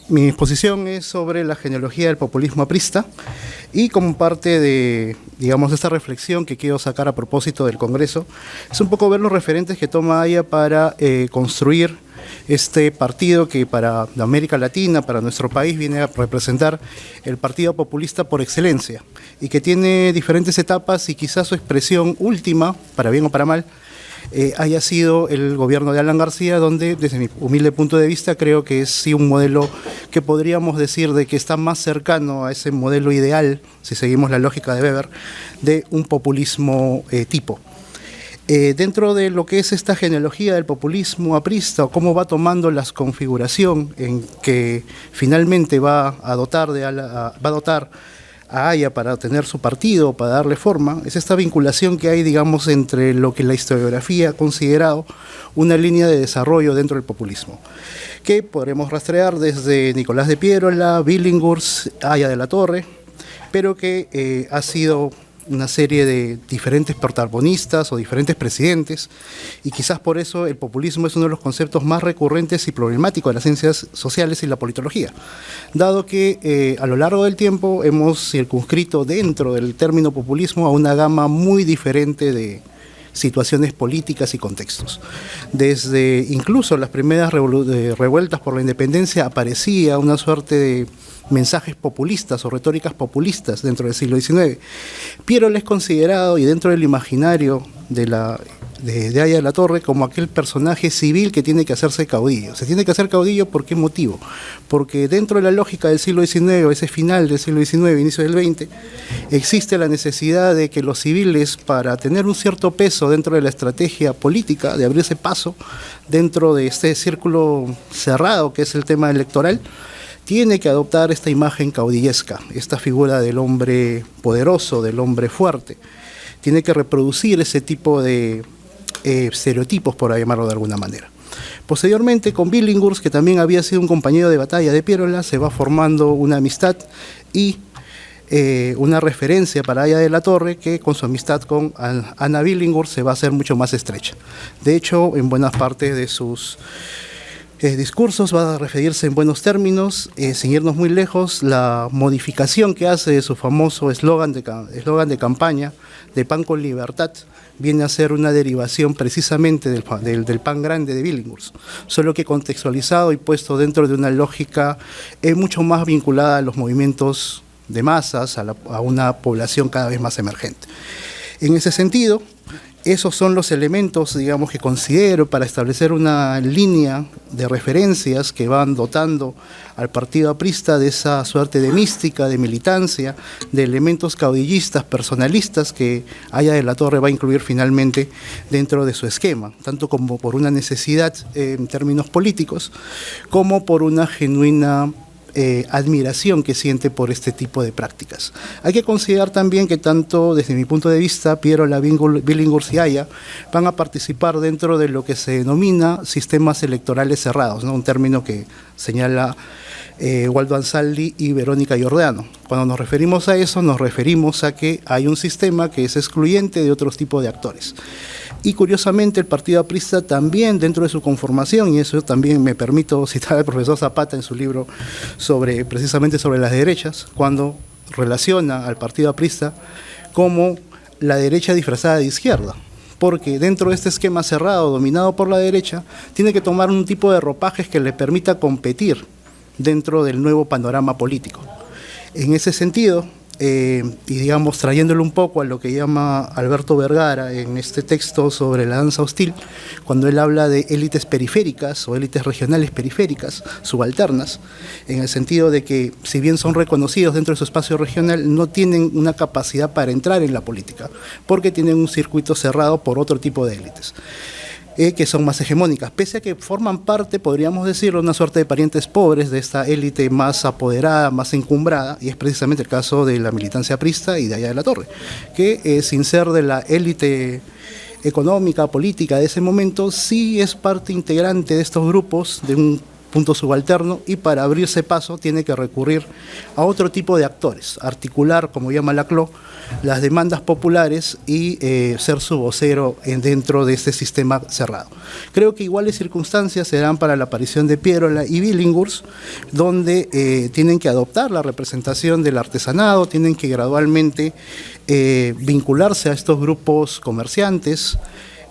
Mi exposición es sobre la genealogía del populismo aprista y como parte de, digamos, esta reflexión que quiero sacar a propósito del Congreso, es un poco ver los referentes que toma Haya para construir este partido que para América Latina, para nuestro país, viene a representar el partido populista por excelencia y que tiene diferentes etapas y quizás su expresión última, para bien o para mal, haya sido el gobierno de Alan García, donde desde mi humilde punto de vista creo que es sí un modelo que podríamos decir de que está más cercano a ese modelo ideal, si seguimos la lógica de Weber, de un populismo tipo. Dentro de lo que es esta genealogía del populismo aprista, o cómo va tomando la configuración en que finalmente va a dotar a Haya para tener su partido, para darle forma, es esta vinculación que hay, digamos, entre lo que la historiografía ha considerado una línea de desarrollo dentro del populismo, que podremos rastrear desde Nicolás de Piérola, Billinghurst, Haya de la Torre, pero que ha sido una serie de diferentes protagonistas o diferentes presidentes, y quizás por eso el populismo es uno de los conceptos más recurrentes y problemáticos de las ciencias sociales y la politología, dado que a lo largo del tiempo hemos circunscrito dentro del término populismo a una gama muy diferente de situaciones políticas y contextos. Desde incluso las primeras revueltas por la independencia aparecía una suerte de mensajes populistas o retóricas populistas dentro del siglo XIX. Piérola es considerado, y dentro del imaginario de Haya de la Torre, como aquel personaje civil que tiene que hacerse caudillo. Se tiene que hacer caudillo, ¿por qué motivo? Porque dentro de la lógica del siglo XIX, ese final del siglo XIX, inicio del XX, existe la necesidad de que los civiles, para tener un cierto peso dentro de la estrategia política, de abrirse paso dentro de este círculo cerrado que es el tema electoral, tiene que adoptar esta imagen caudillesca, esta figura del hombre poderoso, del hombre fuerte. Tiene que reproducir ese tipo de estereotipos, por llamarlo de alguna manera. Posteriormente, con Billinghurst, que también había sido un compañero de batalla de Piérola, se va formando una amistad y una referencia para Haya de la Torre, que con su amistad con Anna Billinghurst se va a hacer mucho más estrecha. De hecho, en buena parte de sus discursos va a referirse en buenos términos, sin irnos muy lejos, la modificación que hace de su famoso eslogan de campaña, de pan con libertad, viene a ser una derivación precisamente del pan grande de Billinghurst, solo que contextualizado y puesto dentro de una lógica mucho más vinculada a los movimientos de masas, a una población cada vez más emergente. En ese sentido, esos son los elementos, digamos, que considero para establecer una línea de referencias que van dotando al partido aprista de esa suerte de mística, de militancia, de elementos caudillistas, personalistas, que Haya de la Torre va a incluir finalmente dentro de su esquema, tanto como por una necesidad en términos políticos, como por una genuina admiración que siente por este tipo de prácticas. Hay que considerar también que tanto desde mi punto de vista, Piérola, Billinghurst y Haya van a participar dentro de lo que se denomina sistemas electorales cerrados, ¿no? Un término que señala Waldo Ansaldi y Verónica Giordano. Cuando nos referimos a eso, nos referimos a que hay un sistema que es excluyente de otros tipos de actores. Y curiosamente el partido aprista también dentro de su conformación, y eso también me permito citar al profesor Zapata en su libro precisamente sobre las derechas, cuando relaciona al partido aprista como la derecha disfrazada de izquierda, porque dentro de este esquema cerrado dominado por la derecha tiene que tomar un tipo de ropajes que le permita competir dentro del nuevo panorama político. En ese sentido, y digamos trayéndolo un poco a lo que llama Alberto Vergara en este texto sobre la danza hostil, cuando él habla de élites periféricas o élites regionales periféricas, subalternas, en el sentido de que si bien son reconocidos dentro de su espacio regional, no tienen una capacidad para entrar en la política, porque tienen un circuito cerrado por otro tipo de élites. Que son más hegemónicas, pese a que forman parte, podríamos decirlo, una suerte de parientes pobres de esta élite más apoderada, más encumbrada, y es precisamente el caso de la militancia aprista y de Haya de la Torre, que sin ser de la élite económica, política de ese momento, sí es parte integrante de estos grupos, de un punto subalterno, y para abrirse paso tiene que recurrir a otro tipo de actores, articular, como llama Laclau, las demandas populares y ser su vocero dentro de este sistema cerrado. Creo que iguales circunstancias se dan para la aparición de Piérola y Billinghurst, donde tienen que adoptar la representación del artesanado, tienen que gradualmente vincularse a estos grupos comerciantes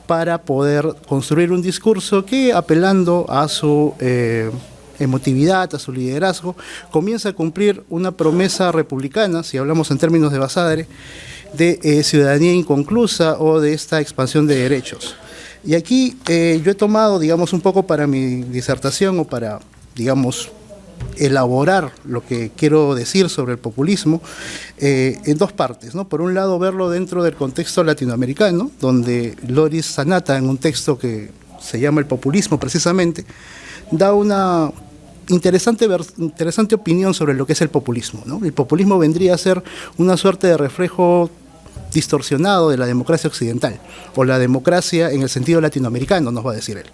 para poder construir un discurso que, apelando a su emotividad, a su liderazgo, comienza a cumplir una promesa republicana, si hablamos en términos de Basadre, de ciudadanía inconclusa o de esta expansión de derechos. Y aquí yo he tomado, digamos, un poco para mi disertación o para, digamos, elaborar lo que quiero decir sobre el populismo en dos partes, ¿no? Por un lado, verlo dentro del contexto latinoamericano, donde Loris Sanata, en un texto que se llama El populismo precisamente, da una interesante opinión sobre lo que es el populismo, ¿no? El populismo vendría a ser una suerte de reflejo distorsionado de la democracia occidental, o la democracia en el sentido latinoamericano, nos va a decir él.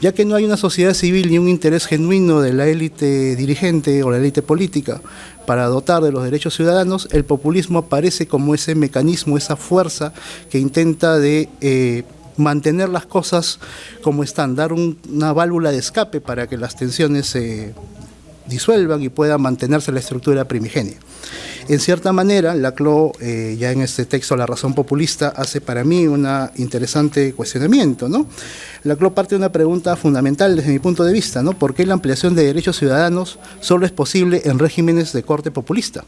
Ya que no hay una sociedad civil ni un interés genuino de la élite dirigente o la élite política para dotar de los derechos ciudadanos, el populismo aparece como ese mecanismo, esa fuerza que intenta de mantener las cosas como están, dar una válvula de escape para que las tensiones se disuelvan y pueda mantenerse la estructura primigenia. En cierta manera, Laclau, ya en este texto La razón populista, hace para mí un interesante cuestionamiento, ¿no? Laclau parte de una pregunta fundamental desde mi punto de vista, ¿no? ¿Por qué la ampliación de derechos ciudadanos solo es posible en regímenes de corte populista?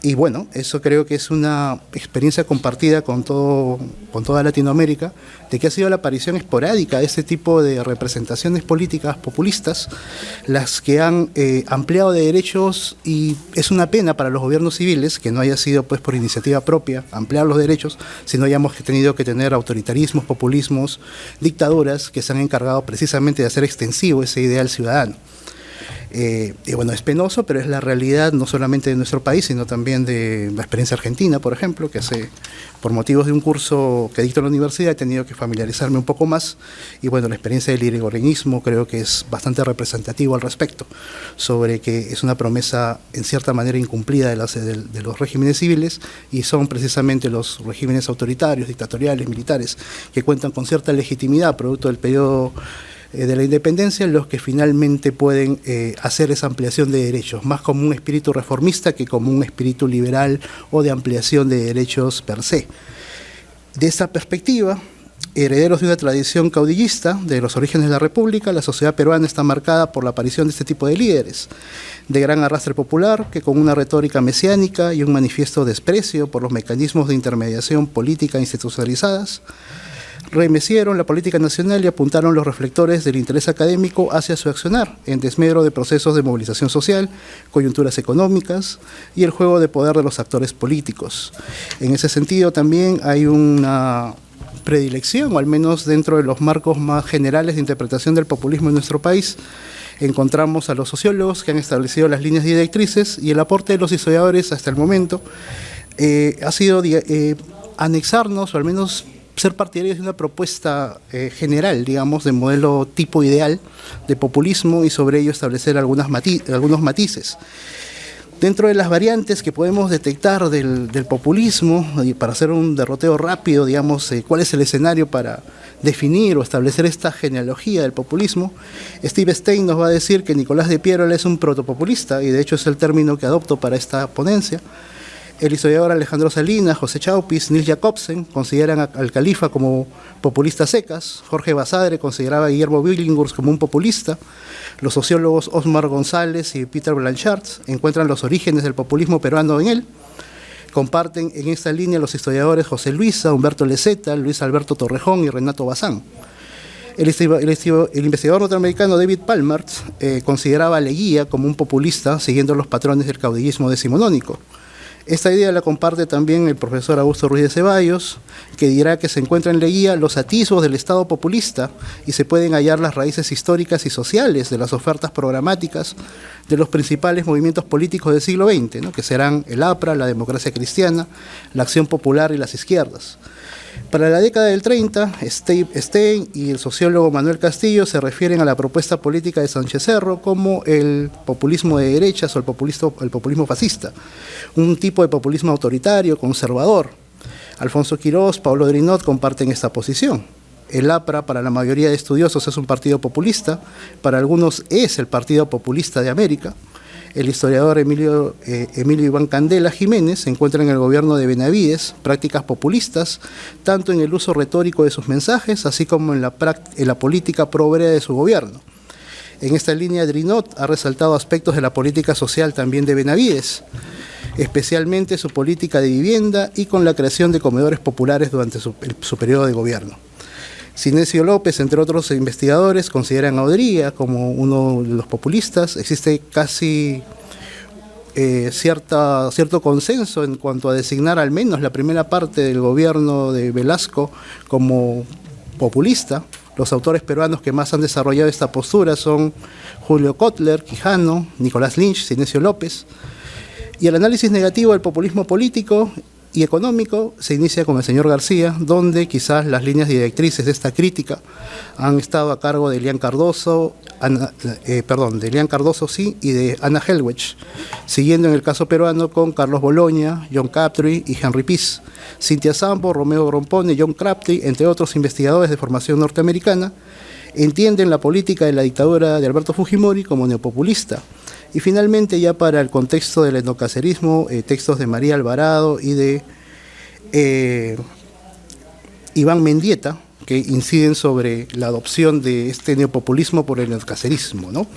Y bueno, eso creo que es una experiencia compartida con toda Latinoamérica, de que ha sido la aparición esporádica de este tipo de representaciones políticas populistas, las que han ampliado de derechos, y es una pena para los gobiernos civiles que no haya sido pues por iniciativa propia ampliar los derechos, sino hayamos tenido que tener autoritarismos, populismos, dictaduras que se han encargado precisamente de hacer extensivo ese ideal ciudadano. Y bueno, es penoso, pero es la realidad no solamente de nuestro país, sino también de la experiencia argentina, por ejemplo, que por motivos de un curso que dicto en la universidad, he tenido que familiarizarme un poco más, y bueno, la experiencia del irigoyenismo creo que es bastante representativo al respecto, sobre que es una promesa en cierta manera incumplida de los regímenes civiles, y son precisamente los regímenes autoritarios, dictatoriales, militares, que cuentan con cierta legitimidad producto del periodo de la independencia, los que finalmente pueden hacer esa ampliación de derechos, más como un espíritu reformista que como un espíritu liberal o de ampliación de derechos per se. De esta perspectiva, herederos de una tradición caudillista de los orígenes de la República, la sociedad peruana está marcada por la aparición de este tipo de líderes, de gran arrastre popular, que con una retórica mesiánica y un manifiesto desprecio por los mecanismos de intermediación política institucionalizadas, remecieron la política nacional y apuntaron los reflectores del interés académico hacia su accionar, en desmedro de procesos de movilización social, coyunturas económicas y el juego de poder de los actores políticos. En ese sentido también hay una predilección, o al menos dentro de los marcos más generales de interpretación del populismo en nuestro país, encontramos a los sociólogos que han establecido las líneas directrices, y el aporte de los historiadores hasta el momento ha sido anexarnos, o al menos ser partidarios de una propuesta general, digamos, de modelo tipo ideal de populismo, y sobre ello establecer algunos matices. Dentro de las variantes que podemos detectar del populismo, y para hacer un derroteo rápido, digamos, cuál es el escenario para definir o establecer esta genealogía del populismo, Steve Stein nos va a decir que Nicolás de Piérola es un protopopulista, y de hecho es el término que adopto para esta ponencia. El historiador Alejandro Salinas, José Chaupis, Nils Jacobsen consideran al califa como populista secas. Jorge Basadre consideraba a Guillermo Billinghurst como un populista. Los sociólogos Osmar González y Peter Blanchard encuentran los orígenes del populismo peruano en él. Comparten en esta línea los historiadores José Luisa, Humberto Leceta, Luis Alberto Torrejón y Renato Bazán. El investigador norteamericano David Palmer consideraba a Leguía como un populista, siguiendo los patrones del caudillismo decimonónico. Esta idea la comparte también el profesor Augusto Ruiz de Ceballos, que dirá que se encuentran en Leguía los atisbos del Estado populista y se pueden hallar las raíces históricas y sociales de las ofertas programáticas de los principales movimientos políticos del siglo XX, ¿no? Que serán el APRA, la democracia cristiana, la Acción Popular y las izquierdas. Para la década del 30, Steve Stein y el sociólogo Manuel Castillo se refieren a la propuesta política de Sánchez Cerro como el populismo de derechas o el populismo fascista, un tipo de populismo autoritario, conservador. Alfonso Quirós, Pablo Drinot comparten esta posición. El APRA, para la mayoría de estudiosos, es un partido populista, para algunos es el Partido Populista de América. El historiador Emilio Iván Candela Jiménez se encuentra en el gobierno de Benavides prácticas populistas, tanto en el uso retórico de sus mensajes, así como en la política progre de su gobierno. En esta línea, Drinot ha resaltado aspectos de la política social también de Benavides, especialmente su política de vivienda y con la creación de comedores populares durante su periodo de gobierno. Sinesio López, entre otros investigadores, consideran a Odría como uno de los populistas. Existe casi cierto consenso en cuanto a designar al menos la primera parte del gobierno de Velasco como populista. Los autores peruanos que más han desarrollado esta postura son Julio Kotler, Quijano, Nicolás Lynch, Sinesio López. Y el análisis negativo del populismo político y económico se inicia con el señor García, donde quizás las líneas directrices de esta crítica han estado a cargo de Elian Cardoso, y de Ana Helwech, siguiendo en el caso peruano con Carlos Boloña, John Crabtree y Henry Pease, Cynthia Sampo, Romeo Grompone, John Crabtree, entre otros investigadores de formación norteamericana, entienden la política de la dictadura de Alberto Fujimori como neopopulista. Y finalmente, ya para el contexto del etnocacerismo, textos de María Alvarado y de Iván Mendieta, que inciden sobre la adopción de este neopopulismo por el etnocacerismo, ¿no?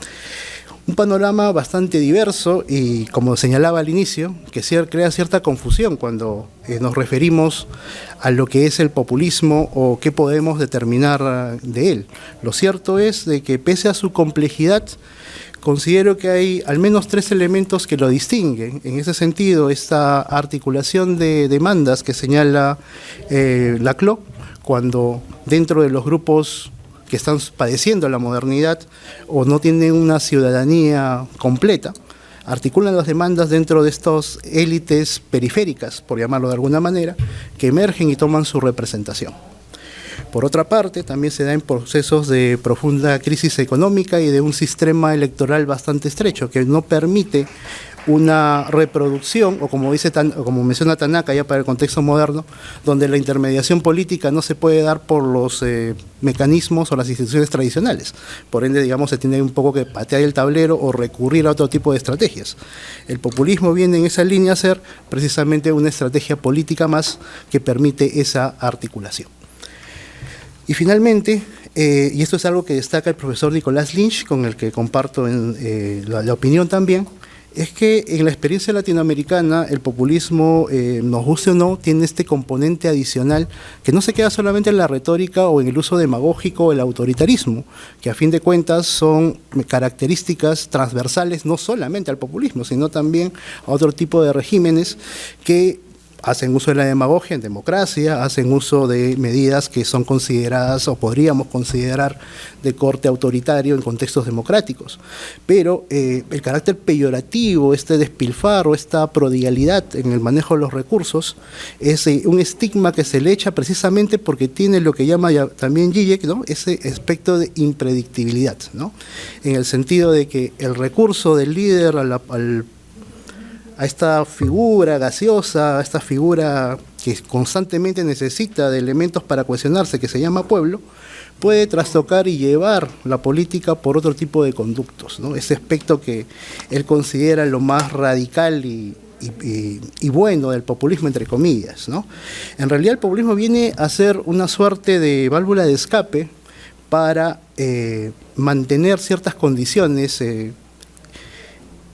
Un panorama bastante diverso y, como señalaba al inicio, que crea cierta confusión cuando nos referimos a lo que es el populismo o qué podemos determinar de él. Lo cierto es de que, pese a su complejidad, considero que hay al menos tres elementos que lo distinguen. En ese sentido, esta articulación de demandas que señala Laclau, cuando dentro de los grupos que están padeciendo la modernidad o no tienen una ciudadanía completa, articulan las demandas dentro de estas élites periféricas, por llamarlo de alguna manera, que emergen y toman su representación. Por otra parte, también se da en procesos de profunda crisis económica y de un sistema electoral bastante estrecho, que no permite una reproducción, o como menciona Tanaka ya para el contexto moderno, donde la intermediación política no se puede dar por los mecanismos o las instituciones tradicionales. Por ende, digamos, se tiene un poco que patear el tablero o recurrir a otro tipo de estrategias. El populismo viene en esa línea a ser precisamente una estrategia política más que permite esa articulación. Y finalmente, y esto es algo que destaca el profesor Nicolás Lynch, con el que comparto la opinión también, es que en la experiencia latinoamericana el populismo, nos guste o no, tiene este componente adicional que no se queda solamente en la retórica o en el uso demagógico o el autoritarismo, que a fin de cuentas son características transversales no solamente al populismo, sino también a otro tipo de regímenes que hacen uso de la demagogia en democracia, hacen uso de medidas que son consideradas o podríamos considerar de corte autoritario en contextos democráticos. Pero el carácter peyorativo, este despilfarro, esta prodigalidad en el manejo de los recursos, es un estigma que se le echa precisamente porque tiene lo que llama ya también Zizek, ¿no?, ese aspecto de impredictibilidad, ¿no?, en el sentido de que el recurso del líder a esta figura gaseosa, a esta figura que constantemente necesita de elementos para cohesionarse, que se llama pueblo, puede trastocar y llevar la política por otro tipo de conductos, ¿no? Ese aspecto que él considera lo más radical y bueno del populismo, entre comillas, ¿no? En realidad el populismo viene a ser una suerte de válvula de escape para mantener ciertas condiciones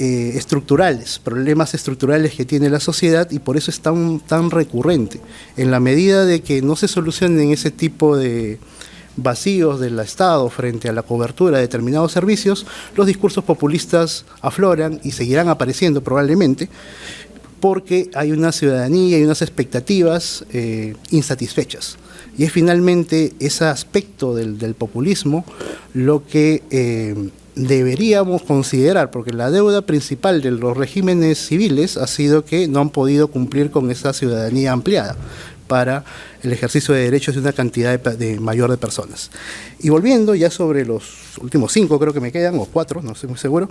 estructurales, problemas estructurales que tiene la sociedad, y por eso es tan recurrente. En la medida de que no se solucionen ese tipo de vacíos del Estado frente a la cobertura de determinados servicios, los discursos populistas afloran y seguirán apareciendo probablemente, porque hay una ciudadanía y unas expectativas insatisfechas. Y es finalmente ese aspecto del populismo lo que deberíamos considerar, porque la deuda principal de los regímenes civiles ha sido que no han podido cumplir con esa ciudadanía ampliada. para el ejercicio de derechos de una cantidad de mayor de personas. Y volviendo ya sobre los últimos 5, creo que me quedan, o 4, no estoy muy seguro.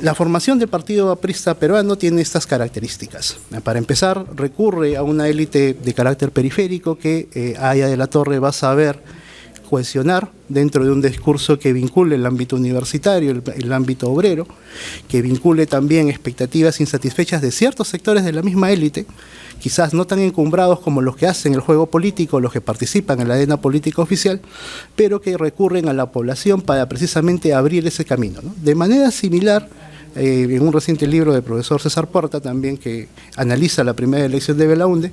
La formación del Partido Aprista peruano tiene estas características. Para empezar, recurre a una élite de carácter periférico que Haya de la Torre va a saber cohesionar dentro de un discurso que vincule el ámbito universitario, el ámbito obrero, que vincule también expectativas insatisfechas de ciertos sectores de la misma élite, quizás no tan encumbrados como los que hacen el juego político, los que participan en la arena política oficial, pero que recurren a la población para precisamente abrir ese camino, ¿no? De manera similar, en un reciente libro del profesor César Porta, también que analiza la primera elección de Belaunde,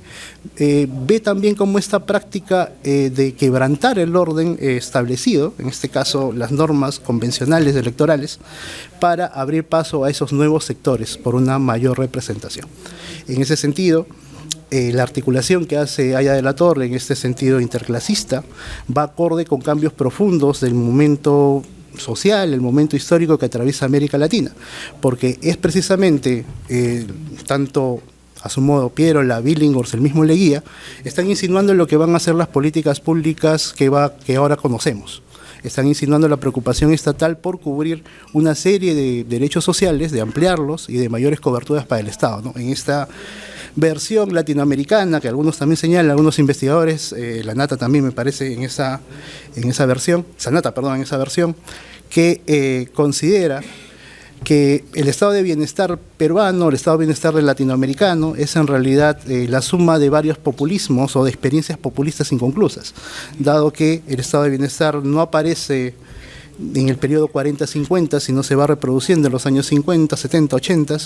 ve también como esta práctica de quebrantar el orden establecido, en este caso las normas convencionales electorales, para abrir paso a esos nuevos sectores por una mayor representación. En ese sentido, la articulación que hace Haya de la Torre en este sentido interclasista va acorde con cambios profundos del momento social, el momento histórico que atraviesa América Latina, porque es precisamente tanto a su modo Pierola, Billinghurst, el mismo Leguía, están insinuando lo que van a ser las políticas públicas que ahora conocemos. Están insinuando la preocupación estatal por cubrir una serie de derechos sociales, de ampliarlos y de mayores coberturas para el Estado, ¿no? En esta versión latinoamericana, que algunos también señalan, algunos investigadores, la Nata también me parece en esa versión, Sanata, perdón, en esa versión, que considera que el estado de bienestar peruano, el estado de bienestar del latinoamericano, es en realidad la suma de varios populismos o de experiencias populistas inconclusas, dado que el estado de bienestar no aparece en el periodo 40-50, sino se va reproduciendo en los años 50, 70, 80,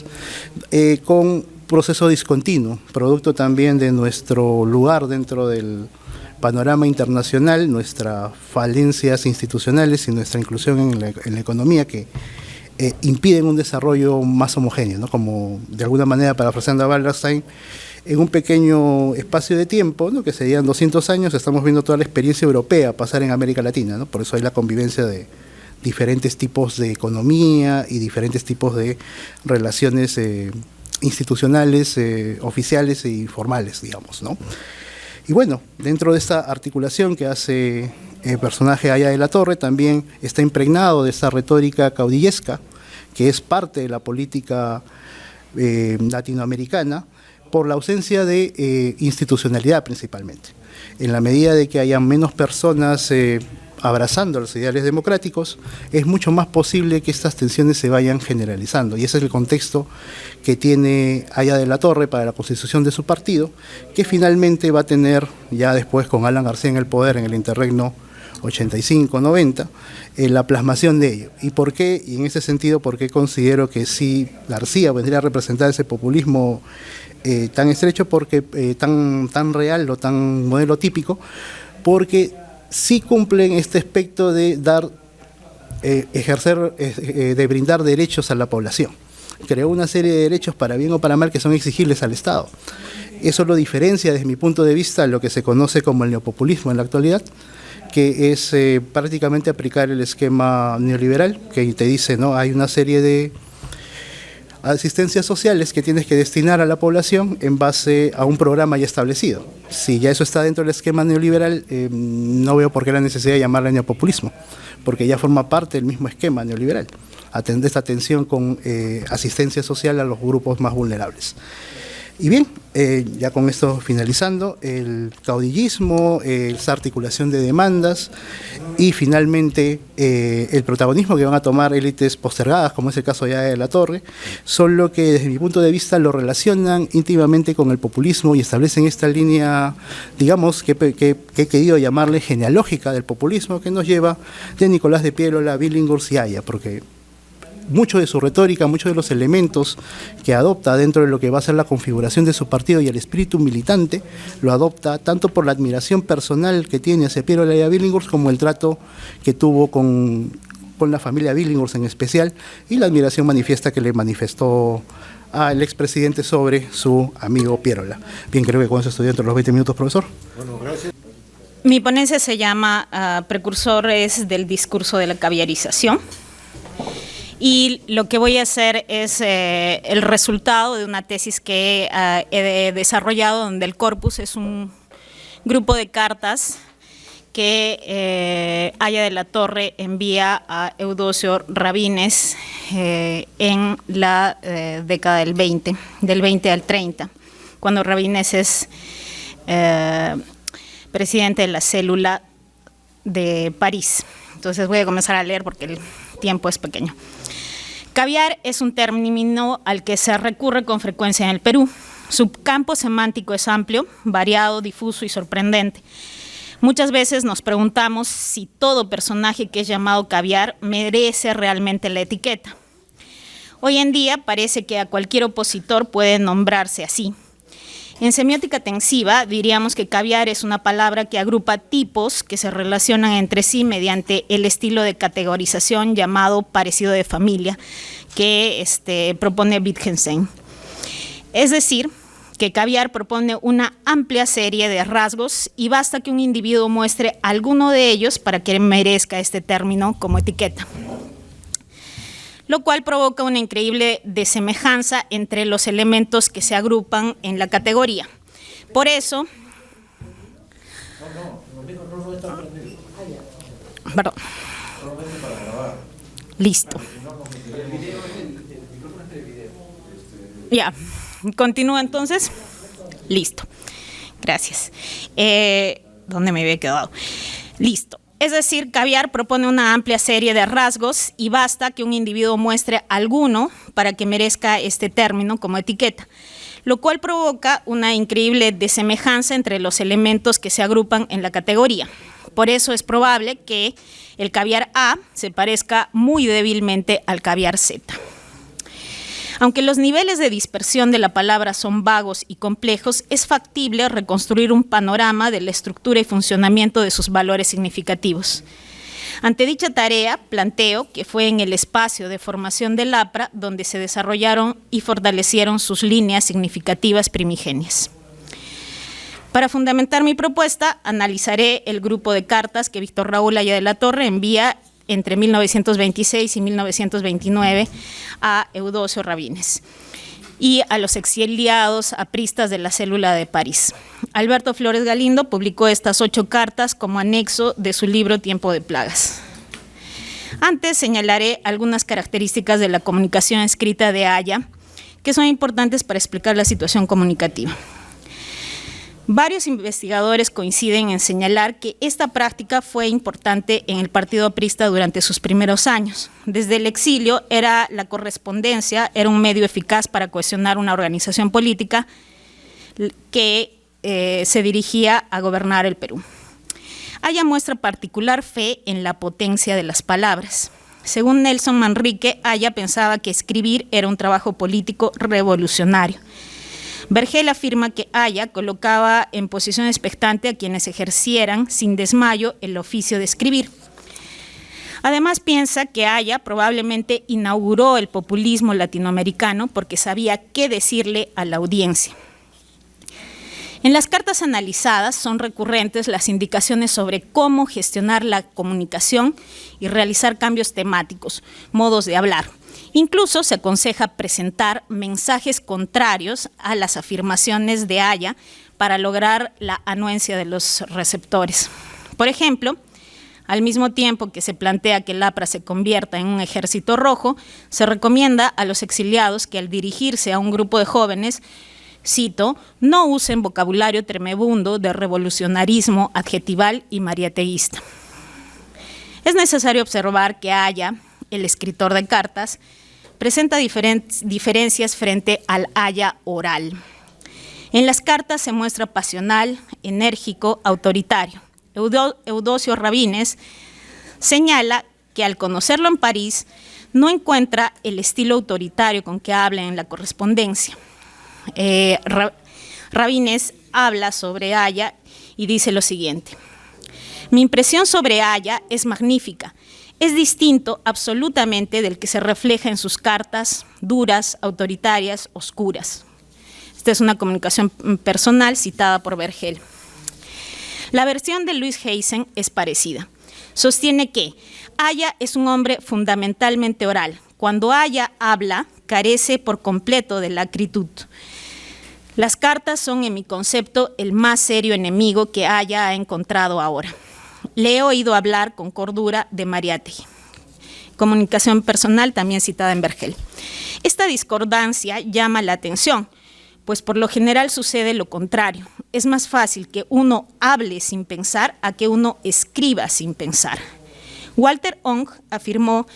con proceso discontinuo, producto también de nuestro lugar dentro del panorama internacional, nuestras falencias institucionales y nuestra inclusión en la economía que impiden un desarrollo más homogéneo, ¿no? Como de alguna manera, parafraseando a Wallerstein, en un pequeño espacio de tiempo, ¿no? Que serían 200 años, estamos viendo toda la experiencia europea pasar en América Latina, ¿no? Por eso hay la convivencia de diferentes tipos de economía y diferentes tipos de relaciones institucionales, oficiales y formales, digamos, ¿no? Y bueno, dentro de esta articulación que hace el personaje Haya de la Torre, también está impregnado de esta retórica caudillesca, que es parte de la política latinoamericana, por la ausencia de institucionalidad principalmente. En la medida de que haya menos personas abrazando los ideales democráticos, es mucho más posible que estas tensiones se vayan generalizando. Y ese es el contexto que tiene Haya de la Torre para la constitución de su partido, que finalmente va a tener, ya después con Alan García en el poder en el interregno 85-90, la plasmación de ello. ¿Y por qué? Y en ese sentido, ¿por qué considero que sí García vendría a representar ese populismo tan estrecho, porque tan real o tan modelo típico? Porque sí cumplen este aspecto de de brindar derechos a la población. Creó una serie de derechos para bien o para mal que son exigibles al Estado. Eso lo diferencia desde mi punto de vista lo que se conoce como el neopopulismo en la actualidad, que es prácticamente aplicar el esquema neoliberal, que te dice, ¿no? Hay una serie de asistencias sociales que tienes que destinar a la población en base a un programa ya establecido. Si ya eso está dentro del esquema neoliberal, no veo por qué la necesidad de llamarle neopopulismo, porque ya forma parte del mismo esquema neoliberal, atender esta atención con asistencia social a los grupos más vulnerables. Y bien, ya con esto finalizando, el caudillismo, esa articulación de demandas y finalmente el protagonismo que van a tomar élites postergadas, como es el caso ya de la Torre, son lo que desde mi punto de vista lo relacionan íntimamente con el populismo y establecen esta línea, digamos, que he querido llamarle genealógica del populismo, que nos lleva de Nicolás de Pierola, Billinghurst y Haya, porque mucho de su retórica, muchos de los elementos que adopta dentro de lo que va a ser la configuración de su partido y el espíritu militante, lo adopta tanto por la admiración personal que tiene hacia Pierola y a Billinghurst, como el trato que tuvo con la familia Billinghurst en especial, y la admiración manifiesta que le manifestó al expresidente sobre su amigo Pierola. Bien, creo que con eso estoy dentro de los 20 minutos, profesor. Bueno, gracias. Mi ponencia se llama Precursores del discurso de la caviarización. y lo que voy a hacer es el resultado de una tesis que he desarrollado, donde el corpus es un grupo de cartas que Aya de la Torre envía a Eudosio Rabines en la década del 20 al 30, cuando Rabines es presidente de la célula de París. Entonces voy a comenzar a leer porque el tiempo es pequeño. Caviar es un término al que se recurre con frecuencia en el Perú. Su campo semántico es amplio, variado, difuso y sorprendente. Muchas veces nos preguntamos si todo personaje que es llamado caviar merece realmente la etiqueta. Hoy en día parece que a cualquier opositor puede nombrarse así. En semiótica tensiva diríamos que caviar es una palabra que agrupa tipos que se relacionan entre sí mediante el estilo de categorización llamado parecido de familia que propone Wittgenstein. Es decir, que caviar propone una amplia serie de rasgos y basta que un individuo muestre alguno de ellos para que merezca este término como etiqueta, lo cual provoca una increíble desemejanza entre los elementos que se agrupan en la categoría. Por eso, perdón. Listo. Ya, continúa entonces. Listo. Gracias. ¿Dónde me había quedado? Listo. Es decir, caviar propone una amplia serie de rasgos y basta que un individuo muestre alguno para que merezca este término como etiqueta, lo cual provoca una increíble desemejanza entre los elementos que se agrupan en la categoría. Por eso es probable que el caviar A se parezca muy débilmente al caviar Z. Aunque los niveles de dispersión de la palabra son vagos y complejos, es factible reconstruir un panorama de la estructura y funcionamiento de sus valores significativos. Ante dicha tarea, planteo que fue en el espacio de formación del APRA donde se desarrollaron y fortalecieron sus líneas significativas primigenias. Para fundamentar mi propuesta, analizaré el grupo de cartas que Víctor Raúl Aya de la Torre envía entre 1926 y 1929 a Eudosio Rabines y a los exiliados apristas de la célula de París. Alberto Flores Galindo publicó estas 8 cartas como anexo de su libro Tiempo de Plagas. Antes señalaré algunas características de la comunicación escrita de Aya que son importantes para explicar la situación comunicativa. Varios investigadores coinciden en señalar que esta práctica fue importante en el Partido Aprista durante sus primeros años. Desde el exilio, la correspondencia era un medio eficaz para cohesionar una organización política que se dirigía a gobernar el Perú. Aya muestra particular fe en la potencia de las palabras. Según Nelson Manrique, Aya pensaba que escribir era un trabajo político revolucionario. Vergel afirma que Aya colocaba en posición expectante a quienes ejercieran sin desmayo el oficio de escribir. Además piensa que Aya probablemente inauguró el populismo latinoamericano porque sabía qué decirle a la audiencia. En las cartas analizadas son recurrentes las indicaciones sobre cómo gestionar la comunicación y realizar cambios temáticos, modos de hablar. Incluso se aconseja presentar mensajes contrarios a las afirmaciones de Aya para lograr la anuencia de los receptores. Por ejemplo, al mismo tiempo que se plantea que el APRA se convierta en un ejército rojo, se recomienda a los exiliados que al dirigirse a un grupo de jóvenes, cito, no usen vocabulario tremebundo de revolucionarismo adjetival y mariateísta. Es necesario observar que Aya, el escritor de cartas, presenta diferencias frente al Aya oral. En las cartas se muestra pasional, enérgico, autoritario. Eudosio Rabines señala que al conocerlo en París no encuentra el estilo autoritario con que habla en la correspondencia. Rabines habla sobre Aya y dice lo siguiente: mi impresión sobre Aya es magnífica. Es distinto absolutamente del que se refleja en sus cartas duras, autoritarias, oscuras. Esta es una comunicación personal citada por Vergel. La versión de Luis Heysen es parecida. Sostiene que Aya es un hombre fundamentalmente oral, cuando Aya habla, carece por completo de la acritud. Las cartas son, en mi concepto, el más serio enemigo que Aya ha encontrado ahora. Le he oído hablar con cordura de Mariátegui. Comunicación personal, también citada en Vergel. Esta discordancia llama la atención, pues por lo general sucede lo contrario. Es más fácil que uno hable sin pensar a que uno escriba sin pensar. Walter Ong afirmó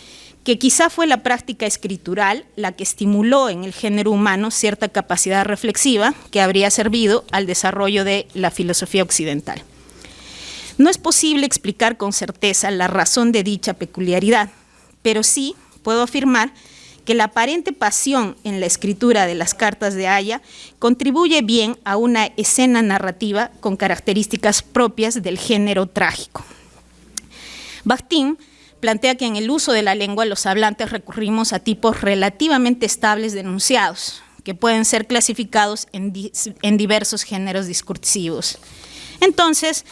que quizá fue la práctica escritural la que estimuló en el género humano cierta capacidad reflexiva que habría servido al desarrollo de la filosofía occidental. No es posible explicar con certeza la razón de dicha peculiaridad, pero sí puedo afirmar que la aparente pasión en la escritura de las cartas de Aya contribuye bien a una escena narrativa con características propias del género trágico. Bakhtin plantea que en el uso de la lengua los hablantes recurrimos a tipos relativamente estables de enunciados, que pueden ser clasificados en diversos géneros discursivos. Entonces,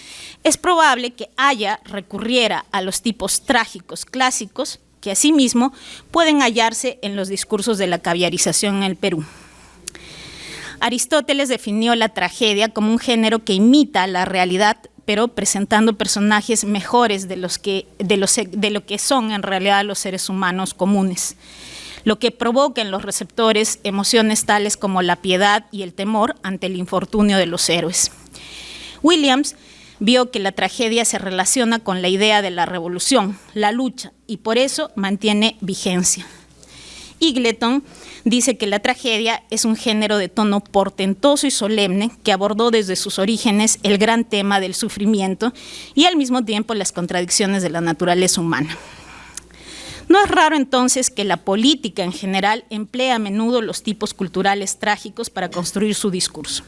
es probable que Aya recurriera a los tipos trágicos clásicos, que asimismo pueden hallarse en los discursos de la caviarización en el Perú. Aristóteles definió la tragedia como un género que imita la realidad, pero presentando personajes mejores de lo que son en realidad los seres humanos comunes, lo que provoca en los receptores emociones tales como la piedad y el temor ante el infortunio de los héroes. Williams vio que la tragedia se relaciona con la idea de la revolución, la lucha, y por eso mantiene vigencia. Eagleton dice que la tragedia es un género de tono portentoso y solemne que abordó desde sus orígenes el gran tema del sufrimiento y al mismo tiempo las contradicciones de la naturaleza humana. No es raro entonces que la política en general emplee a menudo los tipos culturales trágicos para construir su discurso.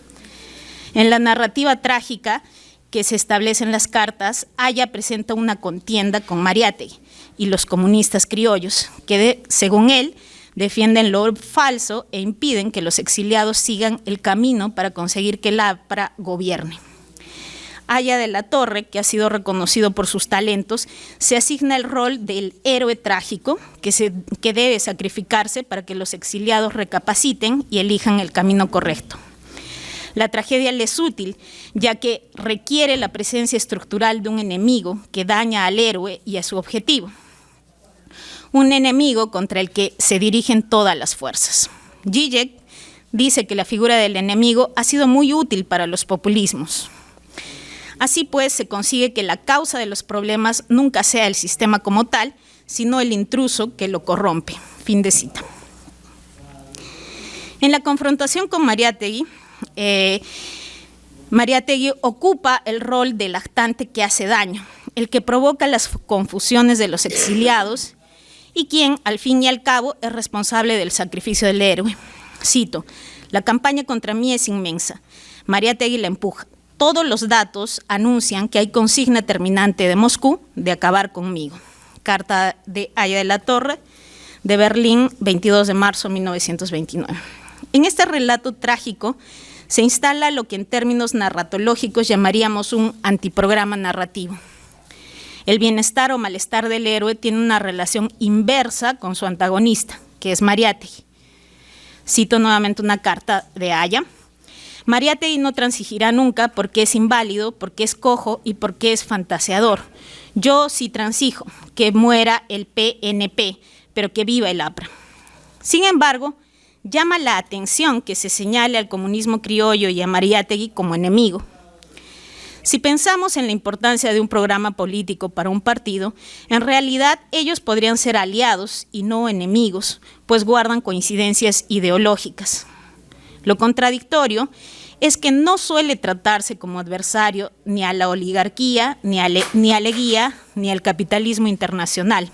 En la narrativa trágica que se establece en las cartas, Aya presenta una contienda con Mariátegui y los comunistas criollos, que según él, defienden lo falso e impiden que los exiliados sigan el camino para conseguir que el APRA gobierne. Aya de la Torre, que ha sido reconocido por sus talentos, se asigna el rol del héroe trágico que debe sacrificarse para que los exiliados recapaciten y elijan el camino correcto. La tragedia le es útil, ya que requiere la presencia estructural de un enemigo que daña al héroe y a su objetivo. Un enemigo contra el que se dirigen todas las fuerzas. Zizek dice que la figura del enemigo ha sido muy útil para los populismos. Así pues, se consigue que la causa de los problemas nunca sea el sistema como tal, sino el intruso que lo corrompe. Fin de cita. En la confrontación con Mariátegui, Mariátegui ocupa el rol del actante que hace daño, el que provoca las confusiones de los exiliados y quien, al fin y al cabo, es responsable del sacrificio del héroe. Cito: la campaña contra mí es inmensa. Mariátegui la empuja. Todos los datos anuncian que hay consigna terminante de Moscú de acabar conmigo. Carta de Aya de la Torre, de Berlín, 22 de marzo de 1929. En este relato trágico se instala lo que en términos narratológicos llamaríamos un antiprograma narrativo. El bienestar o malestar del héroe tiene una relación inversa con su antagonista, que es Mariátegui. Cito nuevamente una carta de Aya. Mariátegui no transigirá nunca porque es inválido, porque es cojo y porque es fantaseador. Yo sí transijo, que muera el PNP, pero que viva el APRA. Sin embargo, llama la atención que se señale al comunismo criollo y a Mariátegui como enemigo. Si pensamos en la importancia de un programa político para un partido, en realidad ellos podrían ser aliados y no enemigos, pues guardan coincidencias ideológicas. Lo contradictorio es que no suele tratarse como adversario ni a la oligarquía, ni a Leguía, ni al capitalismo internacional,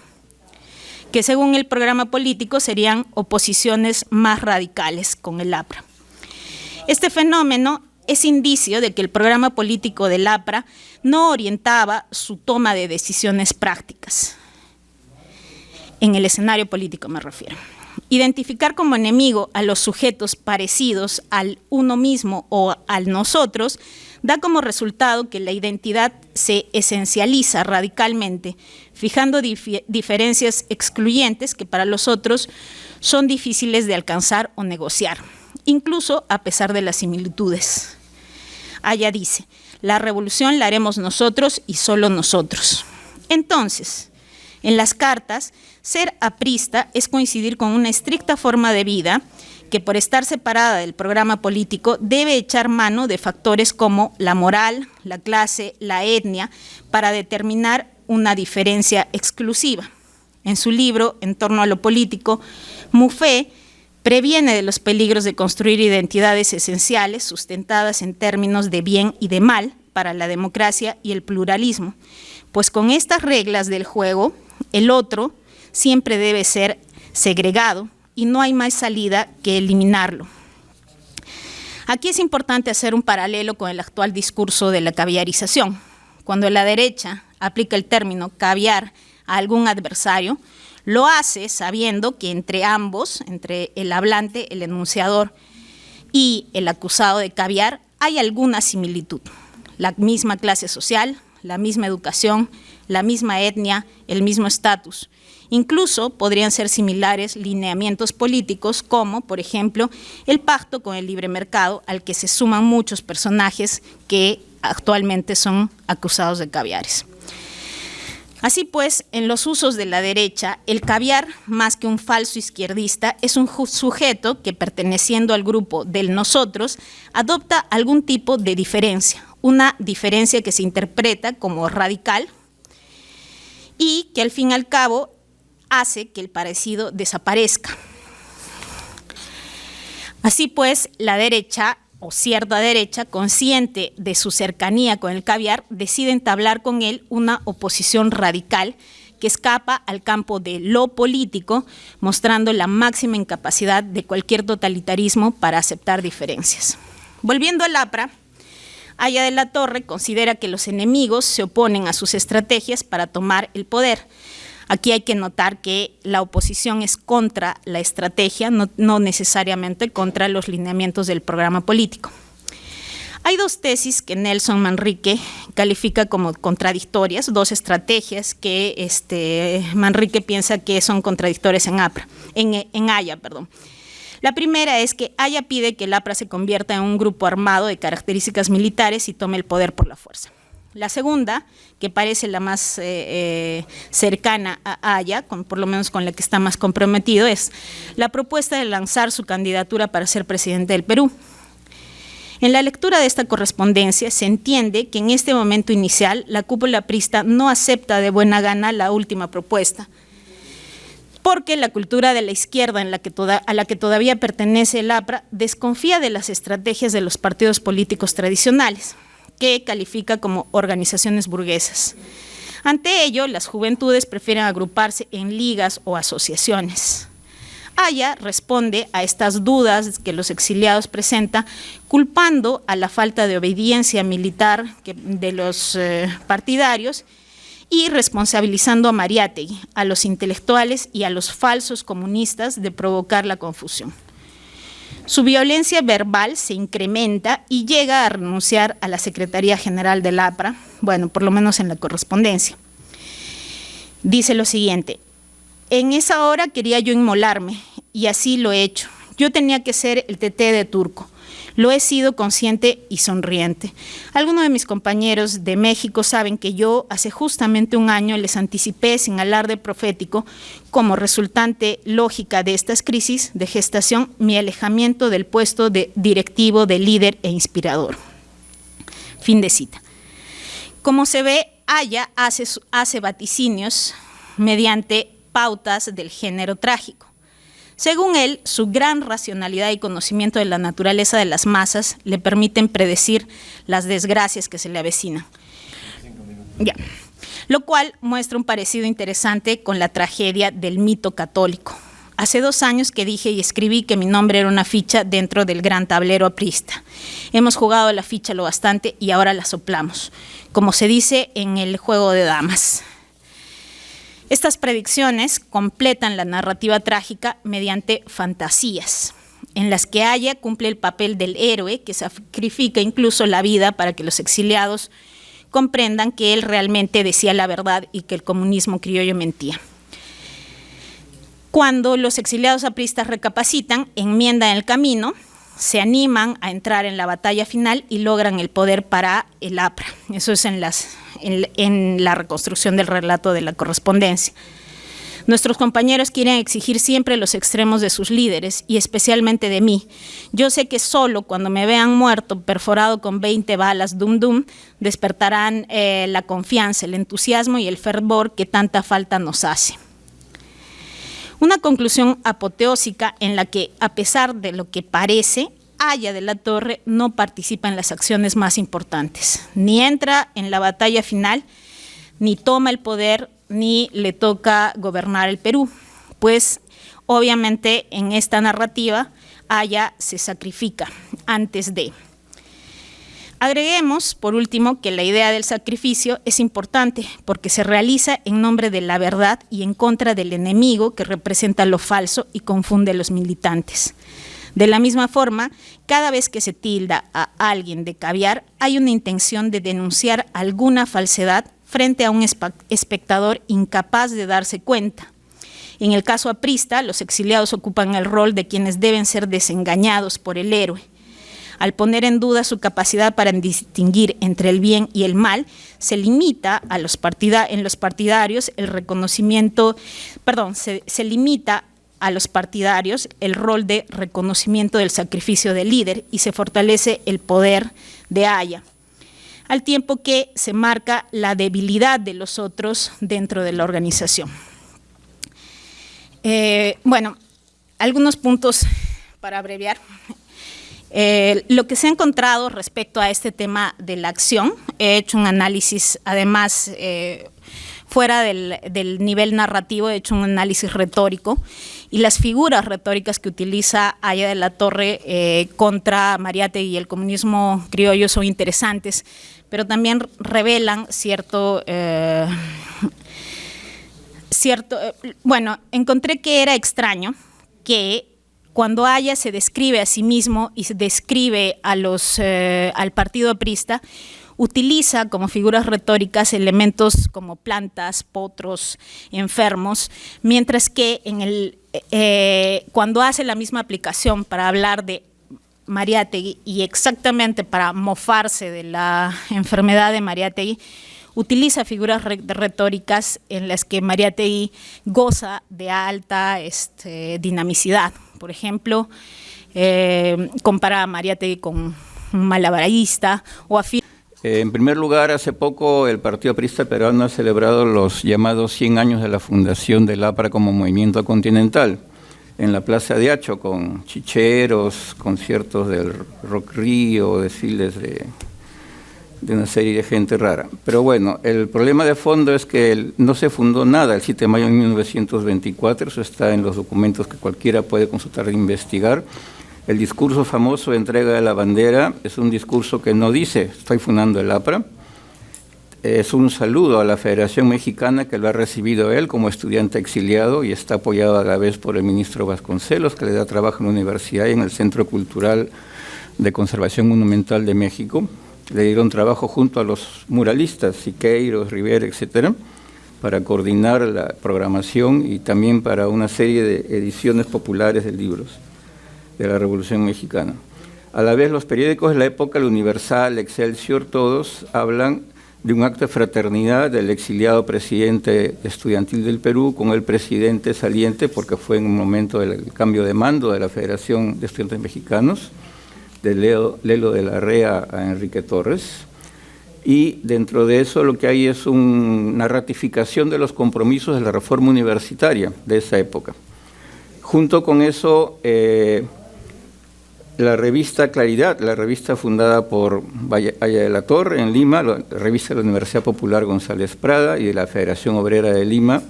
que según el programa político serían oposiciones más radicales con el APRA. Este fenómeno es indicio de que el programa político del APRA no orientaba su toma de decisiones prácticas. En el escenario político me refiero. Identificar como enemigo a los sujetos parecidos al uno mismo o al nosotros da como resultado que la identidad se esencializa radicalmente, fijando diferencias excluyentes que para los otros son difíciles de alcanzar o negociar, incluso a pesar de las similitudes. Aya dice, la revolución la haremos nosotros y solo nosotros. Entonces, en las cartas, ser aprista es coincidir con una estricta forma de vida que por estar separada del programa político debe echar mano de factores como la moral, la clase, la etnia, para determinar una diferencia exclusiva. En su libro, En torno a lo político, Mouffe previene de los peligros de construir identidades esenciales sustentadas en términos de bien y de mal para la democracia y el pluralismo, pues con estas reglas del juego, el otro siempre debe ser segregado y no hay más salida que eliminarlo. Aquí es importante hacer un paralelo con el actual discurso de la caviarización. Cuando la derecha aplica el término caviar a algún adversario, lo hace sabiendo que entre ambos, entre el hablante, el enunciador y el acusado de caviar, hay alguna similitud. La misma clase social, la misma educación, la misma etnia, el mismo estatus. Incluso podrían ser similares lineamientos políticos como, por ejemplo, el pacto con el libre mercado al que se suman muchos personajes que actualmente son acusados de caviares. Así pues, en los usos de la derecha, el caviar, más que un falso izquierdista, es un sujeto que, perteneciendo al grupo del nosotros, adopta algún tipo de diferencia, una diferencia que se interpreta como radical y que al fin y al cabo hace que el parecido desaparezca. Así pues, la derecha o cierta derecha, consciente de su cercanía con el caviar, decide entablar con él una oposición radical que escapa al campo de lo político, mostrando la máxima incapacidad de cualquier totalitarismo para aceptar diferencias. Volviendo al APRA, Aya de la Torre considera que los enemigos se oponen a sus estrategias para tomar el poder. Aquí hay que notar que la oposición es contra la estrategia, no necesariamente contra los lineamientos del programa político. Hay dos tesis que Nelson Manrique califica como contradictorias, dos estrategias que Manrique piensa que son contradictorias en Aya. La primera es que Aya pide que el APRA se convierta en un grupo armado de características militares y tome el poder por la fuerza. La segunda, que parece la más cercana a Aya, por lo menos con la que está más comprometido, es la propuesta de lanzar su candidatura para ser presidente del Perú. En la lectura de esta correspondencia se entiende que en este momento inicial la cúpula aprista no acepta de buena gana la última propuesta, porque la cultura de la izquierda a la que todavía pertenece el APRA desconfía de las estrategias de los partidos políticos tradicionales, que califica como organizaciones burguesas. Ante ello, las juventudes prefieren agruparse en ligas o asociaciones. Aya responde a estas dudas que los exiliados presentan, culpando a la falta de obediencia militar de los partidarios y responsabilizando a Mariátegui, a los intelectuales y a los falsos comunistas de provocar la confusión. Su violencia verbal se incrementa y llega a renunciar a la Secretaría General del APRA, bueno, por lo menos en la correspondencia. Dice lo siguiente: en esa hora quería yo inmolarme y así lo he hecho. Yo tenía que ser el teté de Turco. Lo he sido consciente y sonriente. Algunos de mis compañeros de México saben que yo hace justamente un año les anticipé sin alarde profético, como resultante lógica de estas crisis de gestación, mi alejamiento del puesto de directivo, de líder e inspirador. Fin de cita. Como se ve, Aya hace vaticinios mediante pautas del género trágico. Según él, su gran racionalidad y conocimiento de la naturaleza de las masas le permiten predecir las desgracias que se le avecinan. Lo cual muestra un parecido interesante con la tragedia del mito católico. Hace 2 años que dije y escribí que mi nombre era una ficha dentro del gran tablero aprista. Hemos jugado la ficha lo bastante y ahora la soplamos, como se dice en el juego de damas. Estas predicciones completan la narrativa trágica mediante fantasías, en las que Haya cumple el papel del héroe que sacrifica incluso la vida para que los exiliados comprendan que él realmente decía la verdad y que el comunismo criollo mentía. Cuando los exiliados apristas recapacitan, enmiendan el camino, se animan a entrar en la batalla final y logran el poder para el APRA. Eso es en la reconstrucción del relato de la correspondencia. Nuestros compañeros quieren exigir siempre los extremos de sus líderes y especialmente de mí. Yo sé que solo cuando me vean muerto, perforado con 20 balas, despertarán la confianza, el entusiasmo y el fervor que tanta falta nos hace. Una conclusión apoteósica en la que, a pesar de lo que parece, Haya de la Torre no participa en las acciones más importantes, ni entra en la batalla final, ni toma el poder, ni le toca gobernar el Perú, pues obviamente en esta narrativa Haya se sacrifica antes de. Agreguemos, por último, que la idea del sacrificio es importante porque se realiza en nombre de la verdad y en contra del enemigo que representa lo falso y confunde a los militantes. De la misma forma, cada vez que se tilda a alguien de caviar, hay una intención de denunciar alguna falsedad frente a un espectador incapaz de darse cuenta. En el caso aprista, los exiliados ocupan el rol de quienes deben ser desengañados por el héroe. Al poner en duda su capacidad para distinguir entre el bien y el mal, se limita a en los partidarios el reconocimiento, se limita a los partidarios el rol de reconocimiento del sacrificio del líder y se fortalece el poder de Haya, al tiempo que se marca la debilidad de los otros dentro de la organización. Algunos puntos para abreviar. Lo que se ha encontrado respecto a este tema de la acción, he hecho un análisis, además, fuera del nivel narrativo, he hecho un análisis retórico, y las figuras retóricas que utiliza Haya de la Torre contra Mariátegui y el comunismo criollo son interesantes, pero también revelan encontré que era extraño que cuando Haya se describe a sí mismo y se describe al partido aprista, utiliza como figuras retóricas elementos como plantas, potros, enfermos, mientras que cuando hace la misma aplicación para hablar de Mariátegui y exactamente para mofarse de la enfermedad de Mariátegui, utiliza figuras retóricas en las que Mariátegui goza de alta dinamicidad. Por ejemplo, compara a Mariátegui con un malabarista o afirma. En primer lugar, hace poco el Partido Aprista Peruano ha celebrado los llamados 100 años de la fundación del APRA como movimiento continental en la Plaza de Hacho, con chicheros, conciertos del Rock Río, desfiles de una serie de gente rara. Pero bueno, el problema de fondo es que no se fundó nada el 7 de mayo de 1924, eso está en los documentos que cualquiera puede consultar e investigar. El discurso famoso de entrega de la bandera es un discurso que no dice estoy fundando el APRA, es un saludo a la Federación Mexicana que lo ha recibido él como estudiante exiliado y está apoyado a la vez por el ministro Vasconcelos, que le da trabajo en la universidad y en el Centro Cultural de Conservación Monumental de México. Le dieron trabajo junto a los muralistas, Siqueiros, Rivera, etcétera, para coordinar la programación y también para una serie de ediciones populares de libros de la Revolución Mexicana. A la vez, los periódicos de la época, el Universal, Excelsior, todos hablan de un acto de fraternidad del exiliado presidente estudiantil del Perú con el presidente saliente, porque fue en un momento del cambio de mando de la Federación de Estudiantes Mexicanos, de Lelo de la Rea a Enrique Torres, y dentro de eso lo que hay es una ratificación de los compromisos de la reforma universitaria de esa época. Junto con eso, la revista Claridad, la revista fundada por Haya de la Torre en Lima, la revista de la Universidad Popular González Prada y de la Federación Obrera de Lima,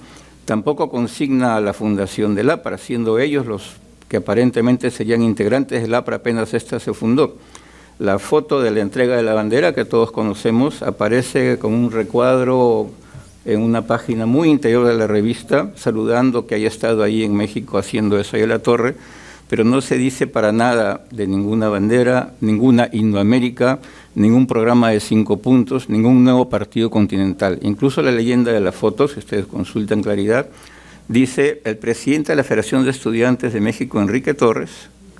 tampoco consigna la fundación del APRA, siendo ellos los que aparentemente serían integrantes del APRA apenas esta se fundó. La foto de la entrega de la bandera, que todos conocemos, aparece con un recuadro en una página muy interior de la revista, saludando que haya estado ahí en México haciendo eso ahí a la torre, pero no se dice para nada de ninguna bandera, ninguna Indoamérica, ningún programa de 5 puntos, ningún nuevo partido continental. Incluso la leyenda de la foto, si ustedes consultan claridad, dice el presidente de la Federación de Estudiantes de México, Enrique Torres,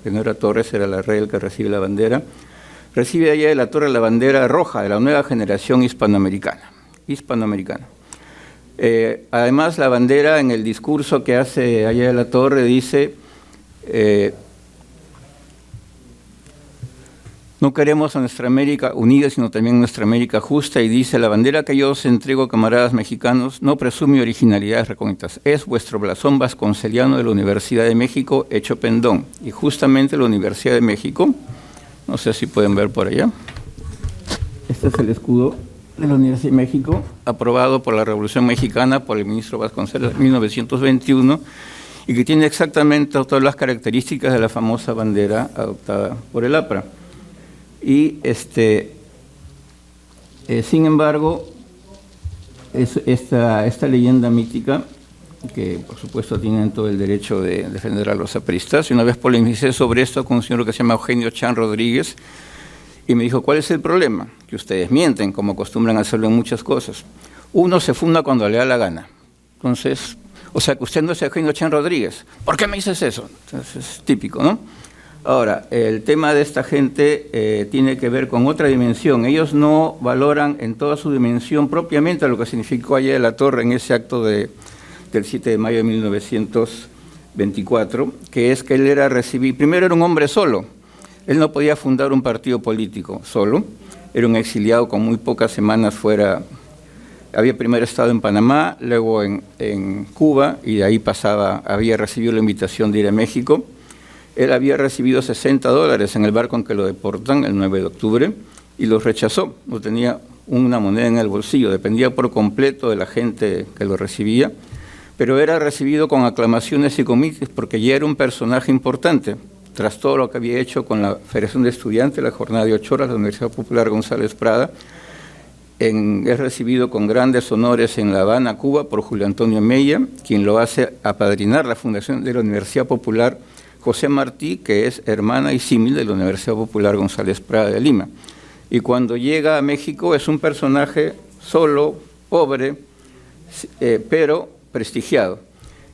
que no era Torres, era la Rey el que recibe la bandera, recibe allá de la torre la bandera roja de la nueva generación hispanoamericana. Además, la bandera en el discurso que hace allá de la torre dice: no queremos a nuestra América unida, sino también nuestra América justa, y dice: la bandera que yo os entrego, camaradas mexicanos, no presume originalidades recógnitas, es vuestro blasón vasconceliano de la Universidad de México hecho pendón. Y justamente la Universidad de México, no sé si pueden ver por allá, este es el escudo de la Universidad de México, aprobado por la Revolución Mexicana, por el ministro Vasconcelos en 1921, y que tiene exactamente todas las características de la famosa bandera adoptada por el APRA. Y sin embargo, esta leyenda mítica, que por supuesto tienen todo el derecho de defender a los apristas, y una vez polemicé sobre esto con un señor que se llama Eugenio Chan Rodríguez, y me dijo: ¿cuál es el problema? Que ustedes mienten, como acostumbran a hacerlo en muchas cosas. Uno se funda cuando le da la gana. Entonces, o sea, que usted no es Eugenio Chan Rodríguez. ¿Por qué me dices eso? Entonces, es típico, ¿no? Ahora, el tema de esta gente tiene que ver con otra dimensión. Ellos no valoran en toda su dimensión propiamente lo que significó allá de la torre en ese acto del 7 de mayo de 1924, que es que él primero era un hombre solo. Él no podía fundar un partido político solo. Era un exiliado con muy pocas semanas fuera. Había primero estado en Panamá, luego en Cuba, y de ahí había recibido la invitación de ir a México. Él había recibido $60 en el barco en que lo deportan el 9 de octubre y los rechazó. No tenía una moneda en el bolsillo, dependía por completo de la gente que lo recibía, pero era recibido con aclamaciones y comités porque ya era un personaje importante. Tras todo lo que había hecho con la Federación de Estudiantes, la jornada de 8 horas, la Universidad Popular González Prada, es recibido con grandes honores en La Habana, Cuba, por Julio Antonio Mella, quien lo hace apadrinar la fundación de la Universidad Popular José Martí, que es hermana y símil de la Universidad Popular González Prada de Lima. Y cuando llega a México es un personaje solo, pobre, pero prestigiado.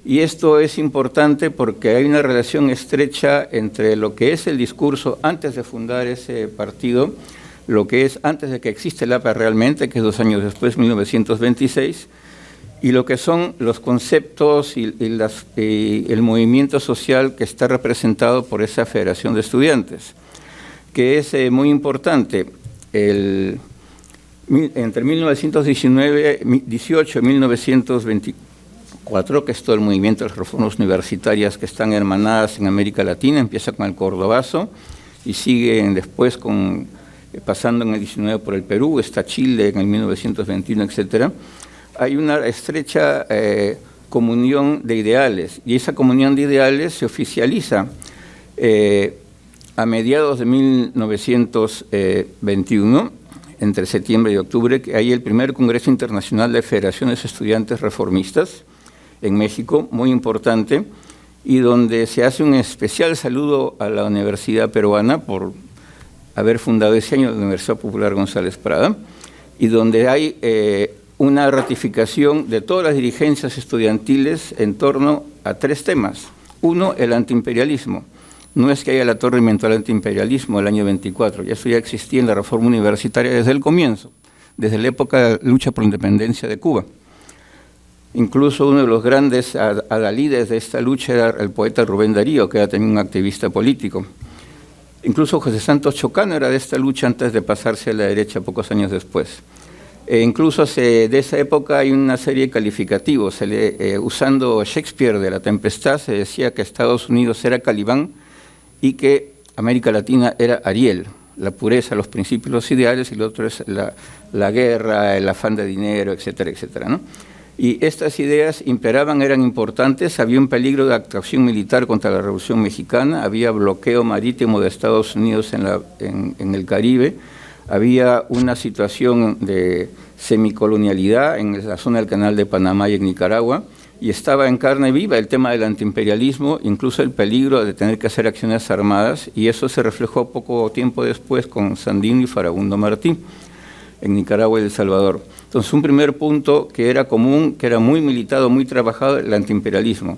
Y esto es importante porque hay una relación estrecha entre lo que es el discurso antes de fundar ese partido, lo que es antes de que existe el APRA realmente, que es 2 años después, 1926, y lo que son los conceptos y el movimiento social que está representado por esa Federación de Estudiantes, que es muy importante. Entre 1918 y 1924, que es todo el movimiento de las reformas universitarias que están hermanadas en América Latina, empieza con el Cordobazo y siguen después pasando en el 19 por el Perú, está Chile en el 1921, etcétera. Hay una estrecha comunión de ideales, y esa comunión de ideales se oficializa a mediados de 1921, entre septiembre y octubre, que hay el primer Congreso Internacional de Federaciones Estudiantes Reformistas en México, muy importante, y donde se hace un especial saludo a la Universidad Peruana por haber fundado ese año la Universidad Popular González Prada, y donde hay una ratificación de todas las dirigencias estudiantiles en torno a 3 temas. Uno, el antiimperialismo. No es que haya la torre inventó el antiimperialismo el año 24, eso ya existía en la reforma universitaria desde el comienzo, desde la época de la lucha por la independencia de Cuba. Incluso uno de los grandes adalides de esta lucha era el poeta Rubén Darío, que era también un activista político. Incluso José Santos Chocano era de esta lucha antes de pasarse a la derecha pocos años después. Incluso de esa época hay una serie de calificativos. Usando Shakespeare de La Tempestad, se decía que Estados Unidos era Calibán y que América Latina era Ariel. La pureza, los principios, los ideales, y lo otro es la guerra, el afán de dinero, etcétera, etcétera, ¿no? Y estas ideas imperaban, eran importantes, había un peligro de actuación militar contra la Revolución Mexicana, había bloqueo marítimo de Estados Unidos en el Caribe, había una situación de semicolonialidad en la zona del Canal de Panamá y en Nicaragua, y estaba en carne viva el tema del antiimperialismo, incluso el peligro de tener que hacer acciones armadas, y eso se reflejó poco tiempo después con Sandino y Farabundo Martí, en Nicaragua y El Salvador. Entonces, un primer punto que era común, que era muy militado, muy trabajado, el antiimperialismo.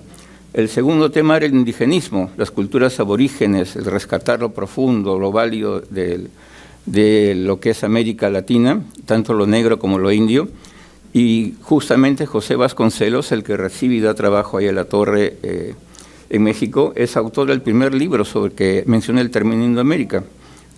El segundo tema era el indigenismo, las culturas aborígenes, el rescatar lo profundo, lo válido de lo que es América Latina, tanto lo negro como lo indio. Y justamente José Vasconcelos, el que recibe y da trabajo ahí a la Torre en México, es autor del primer libro sobre que menciona el término Indoamérica,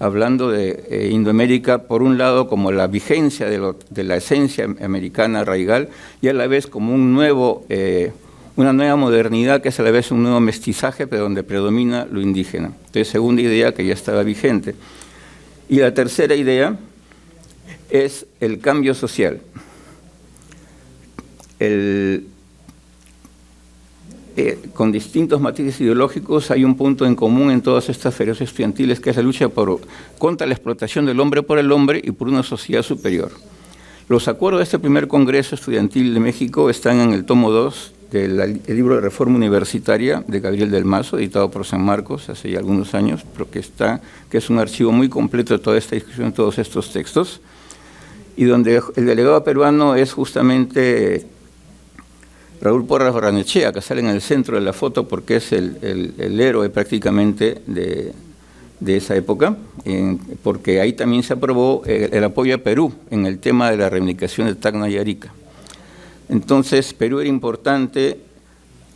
hablando de Indoamérica, por un lado, como la vigencia de la esencia americana raigal, y a la vez como una nueva modernidad, que es a la vez un nuevo mestizaje, pero donde predomina lo indígena. Entonces, segunda idea que ya estaba vigente. Y la tercera idea es el cambio social. Con distintos matices ideológicos hay un punto en común en todas estas ferias estudiantiles, que es la lucha contra la explotación del hombre por el hombre y por una sociedad superior. Los acuerdos de este primer Congreso Estudiantil de México están en el tomo 2 del libro de Reforma Universitaria de Gabriel del Mazo, editado por San Marcos hace ya algunos años, pero que es un archivo muy completo de toda esta discusión, todos estos textos, y donde el delegado peruano es justamente Raúl Porras Barrenechea, que sale en el centro de la foto porque es el héroe prácticamente de esa época, porque ahí también se aprobó el apoyo a Perú en el tema de la reivindicación de Tacna y Arica. Entonces, Perú era importante,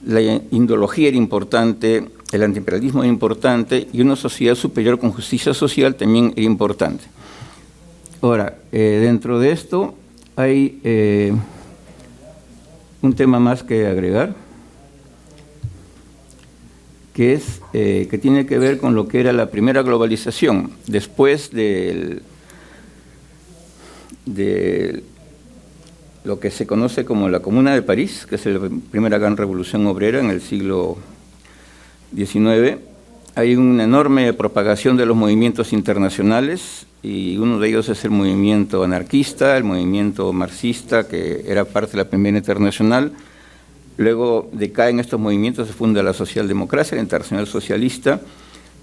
la indología era importante, el antiimperialismo era importante, y una sociedad superior con justicia social también era importante. Ahora, dentro de esto hay un tema más que agregar, que tiene que ver con lo que era la primera globalización, después de lo que se conoce como la Comuna de París, que es la primera gran revolución obrera en el siglo XIX. Hay una enorme propagación de los movimientos internacionales, y uno de ellos es el movimiento anarquista, el movimiento marxista, que era parte de la Primera Internacional. Luego decaen estos movimientos, se funda la socialdemocracia, la Internacional Socialista,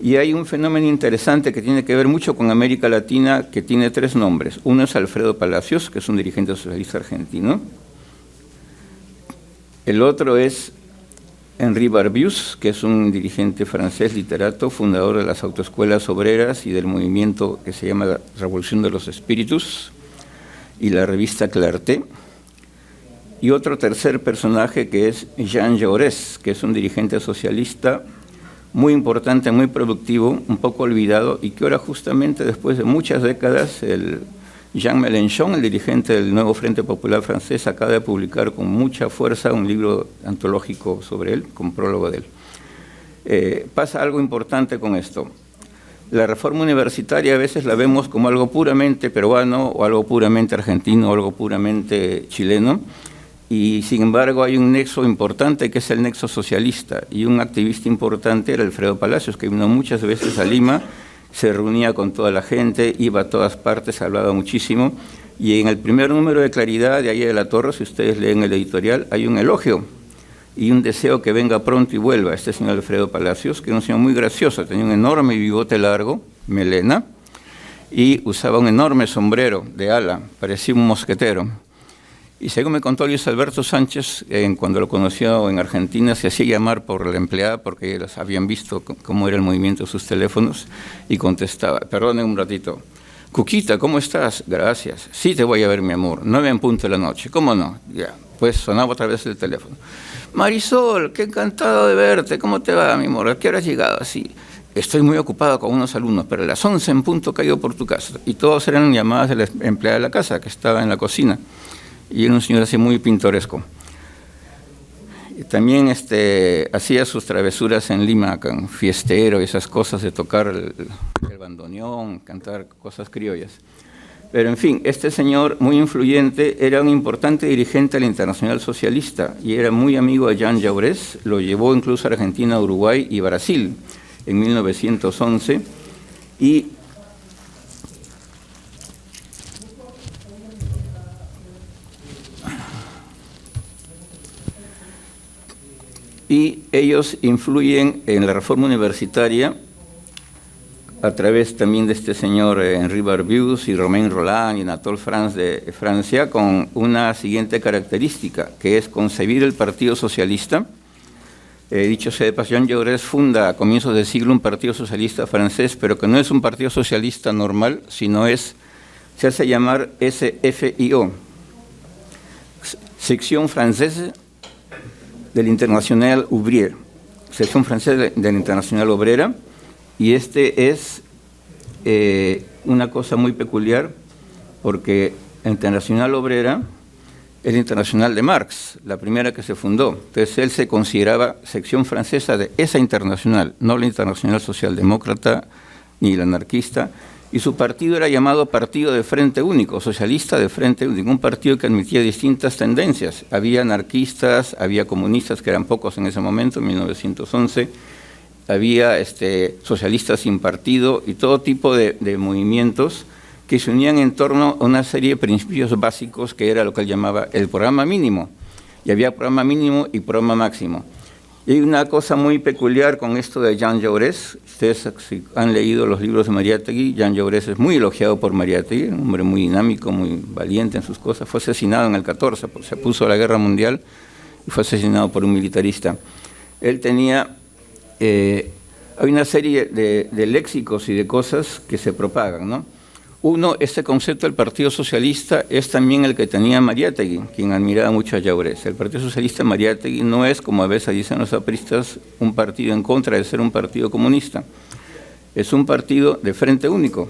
y hay un fenómeno interesante que tiene que ver mucho con América Latina, que tiene tres nombres. Uno es Alfredo Palacios, que es un dirigente socialista argentino. El otro es Henri Barbius, que es un dirigente francés, literato, fundador de las autoescuelas obreras y del movimiento que se llama la Revolución de los Espíritus, y la revista Clarté. Y otro tercer personaje que es Jean Jaurès, que es un dirigente socialista muy importante, muy productivo, un poco olvidado, y que ahora justamente después de muchas décadas, Jean Mélenchon, el dirigente del Nuevo Frente Popular francés, acaba de publicar con mucha fuerza un libro antológico sobre él, con prólogo de él. Pasa algo importante con esto. La reforma universitaria a veces la vemos como algo puramente peruano, o algo puramente argentino, o algo puramente chileno, y sin embargo hay un nexo importante que es el nexo socialista, y un activista importante era Alfredo Palacios, que vino muchas veces a Lima, se reunía con toda la gente, iba a todas partes, hablaba muchísimo, y en el primer número de Claridad de ahí de la Torre, si ustedes leen el editorial, hay un elogio y un deseo que venga pronto y vuelva este señor Alfredo Palacios, que era un señor muy gracioso, tenía un enorme bigote largo, melena, y usaba un enorme sombrero de ala, parecía un mosquetero. Y según me contó Luis Alberto Sánchez, cuando lo conoció en Argentina, se hacía llamar por la empleada porque ellos habían visto cómo era el movimiento de sus teléfonos, y contestaba: perdonen un ratito, Cuquita, ¿cómo estás? Gracias. Sí, te voy a ver, mi amor, 9 en punto de la noche. ¿Cómo no? Ya, pues sonaba otra vez el teléfono. Marisol, qué encantado de verte, ¿cómo te va, mi amor? ¿A qué hora has llegado? Así, estoy muy ocupado con unos alumnos, pero a las 11 en punto caigo por tu casa. Y todos eran llamadas de la empleada de la casa, que estaba en la cocina. Y era un señor así muy pintoresco. También hacía sus travesuras en Lima, con fiestero y esas cosas de tocar el bandoneón, cantar cosas criollas. Pero en fin, este señor muy influyente era un importante dirigente de la Internacional Socialista y era muy amigo de Jean Jaurès, lo llevó incluso a Argentina, Uruguay y Brasil en 1911, y y ellos influyen en la reforma universitaria a través también de este señor Henri Barbusse y Romain Rolland y Anatole France de Francia, con una siguiente característica, que es concebir el Partido Socialista. Dicho sea de paso, Jean Jaurès funda a comienzos del siglo un partido socialista francés, pero que no es un partido socialista normal, sino se hace llamar SFIO, Sección Française del International Ouvrier, Sección Francesa del Internacional Obrera, y este es una cosa muy peculiar, porque la Internacional Obrera es la Internacional de Marx, la primera que se fundó. Entonces él se consideraba sección francesa de esa internacional, no la Internacional Socialdemócrata ni la anarquista, y su partido era llamado Partido de Frente Único, socialista de Frente Único, un partido que admitía distintas tendencias. Había anarquistas, había comunistas, que eran pocos en ese momento, en 1911, había socialistas sin partido y todo tipo de movimientos que se unían en torno a una serie de principios básicos que era lo que él llamaba el programa mínimo. Y había programa mínimo y programa máximo. Y hay una cosa muy peculiar con esto de Jean Jaurès. Ustedes, si han leído los libros de Mariátegui, Jean Jaurès es muy elogiado por Mariátegui, un hombre muy dinámico, muy valiente en sus cosas. Fue asesinado en el 14, se puso a la guerra mundial y fue asesinado por un militarista. Él tenía... hay una serie de léxicos y de cosas que se propagan, ¿no? Uno, este concepto del Partido Socialista es también el que tenía Mariátegui, quien admiraba mucho a Jaurès. El Partido Socialista Mariátegui no es, como a veces dicen los apristas, un partido en contra de ser un partido comunista. Es un partido de frente único,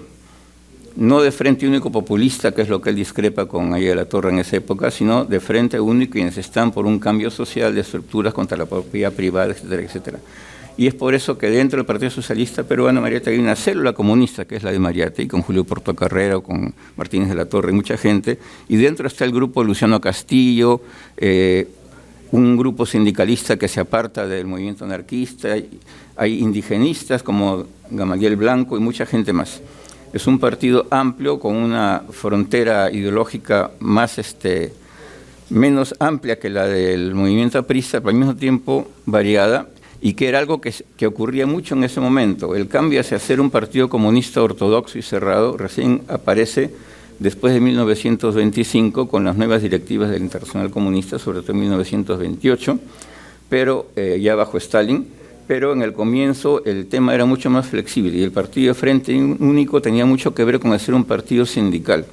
no de frente único populista, que es lo que él discrepa con Ayala de la Torre en esa época, sino de frente único, quienes están por un cambio social de estructuras contra la propiedad privada, etcétera, etcétera. Y es por eso que dentro del Partido Socialista Peruano Mariátegui hay una célula comunista, que es la de Mariátegui, con Julio Portocarrero, con Martínez de la Torre y mucha gente, y dentro está el grupo Luciano Castillo, un grupo sindicalista que se aparta del movimiento anarquista, hay indigenistas como Gamaliel Blanco y mucha gente más. Es un partido amplio, con una frontera ideológica menos amplia que la del movimiento aprista, pero al mismo tiempo variada, y que era algo que ocurría mucho en ese momento. El cambio hacia ser un partido comunista ortodoxo y cerrado recién aparece después de 1925 con las nuevas directivas del Internacional Comunista, sobre todo en 1928, pero ya bajo Stalin, pero en el comienzo el tema era mucho más flexible y el partido de Frente Único tenía mucho que ver con hacer un partido sindical.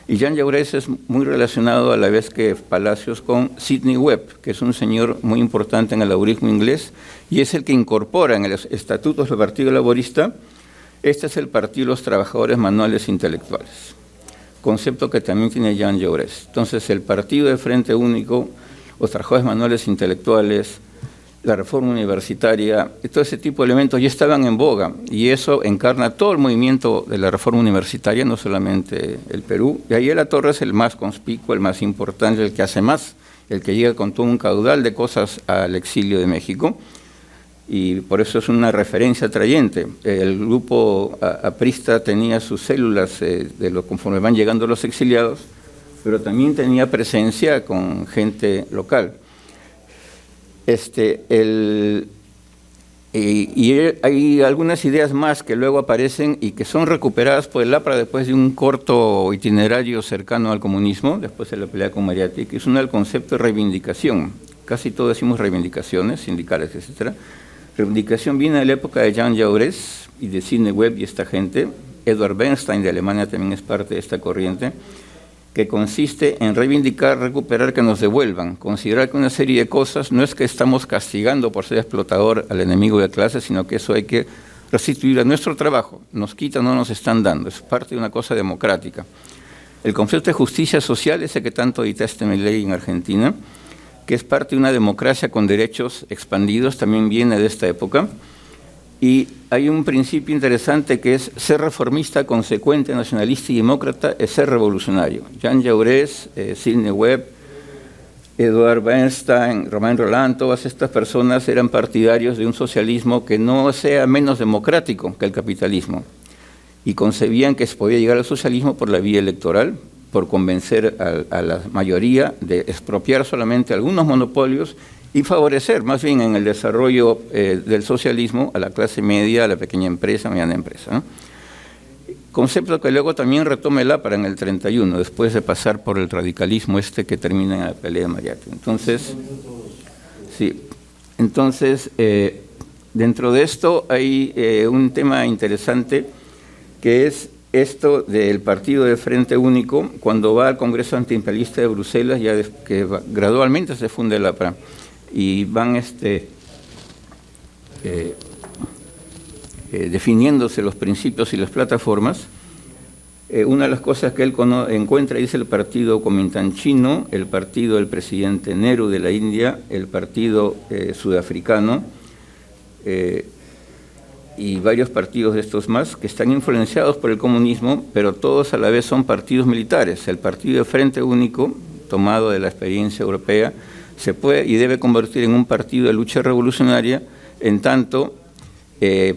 Y Jean Jaurès es muy relacionado a la vez que Palacios con Sidney Webb, que es un señor muy importante en el laborismo inglés y es el que incorpora en los estatutos del Partido Laborista, este es el Partido de los Trabajadores Manuales Intelectuales, concepto que también tiene Jean Jaurès. Entonces el Partido de Frente Único, los Trabajadores Manuales Intelectuales, la reforma universitaria, todo ese tipo de elementos ya estaban en boga y eso encarna todo el movimiento de la reforma universitaria, no solamente el Perú. Y ahí la Torre es el más conspicuo, el más importante, el que hace más, el que llega con todo un caudal de cosas al exilio de México y por eso es una referencia atrayente. El grupo aprista tenía sus células conforme van llegando los exiliados, pero también tenía presencia con gente local. Y hay algunas ideas más que luego aparecen y que son recuperadas por el APRA después de un corto itinerario cercano al comunismo, después de la pelea con Mariátegui, que es el concepto de reivindicación. Casi todos decimos reivindicaciones, sindicales, etc. Reivindicación viene de la época de Jean Jaurès y de Sidney Webb y esta gente. Edward Bernstein de Alemania también es parte de esta corriente, que consiste en reivindicar, recuperar, que nos devuelvan, considerar que una serie de cosas no es que estamos castigando por ser explotador al enemigo de clase, sino que eso hay que restituir a nuestro trabajo, nos quitan, no nos están dando, es parte de una cosa democrática. El concepto de justicia social, ese que tanto detesta Milei en Argentina, que es parte de una democracia con derechos expandidos, también viene de esta época. Y hay un principio interesante que es ser reformista, consecuente, nacionalista y demócrata es ser revolucionario. Jean Jaurès, Sidney Webb, Edward Bernstein, Romain Rolland, todas estas personas eran partidarios de un socialismo que no sea menos democrático que el capitalismo y concebían que se podía llegar al socialismo por la vía electoral, por convencer a la mayoría de expropiar solamente algunos monopolios y favorecer más bien en el desarrollo del socialismo a la clase media, a la pequeña empresa, mediana empresa, ¿no? Concepto que luego también retoma el APRA en el 31, después de pasar por el radicalismo que termina en la pelea de Mariátegui. Entonces, sí, entonces dentro de esto hay un tema interesante que es esto del partido de Frente Único, cuando va al Congreso Antiimperialista de Bruselas, ya que gradualmente se funda el APRA, y van definiéndose los principios y las plataformas. Una de las cosas que él encuentra dice el partido Kuomintang chino, el partido del presidente Nehru de la India, el partido sudafricano, y varios partidos de estos más que están influenciados por el comunismo, pero todos a la vez son partidos militares. El partido de Frente Único, tomado de la experiencia europea, se puede y debe convertir en un partido de lucha revolucionaria, en tanto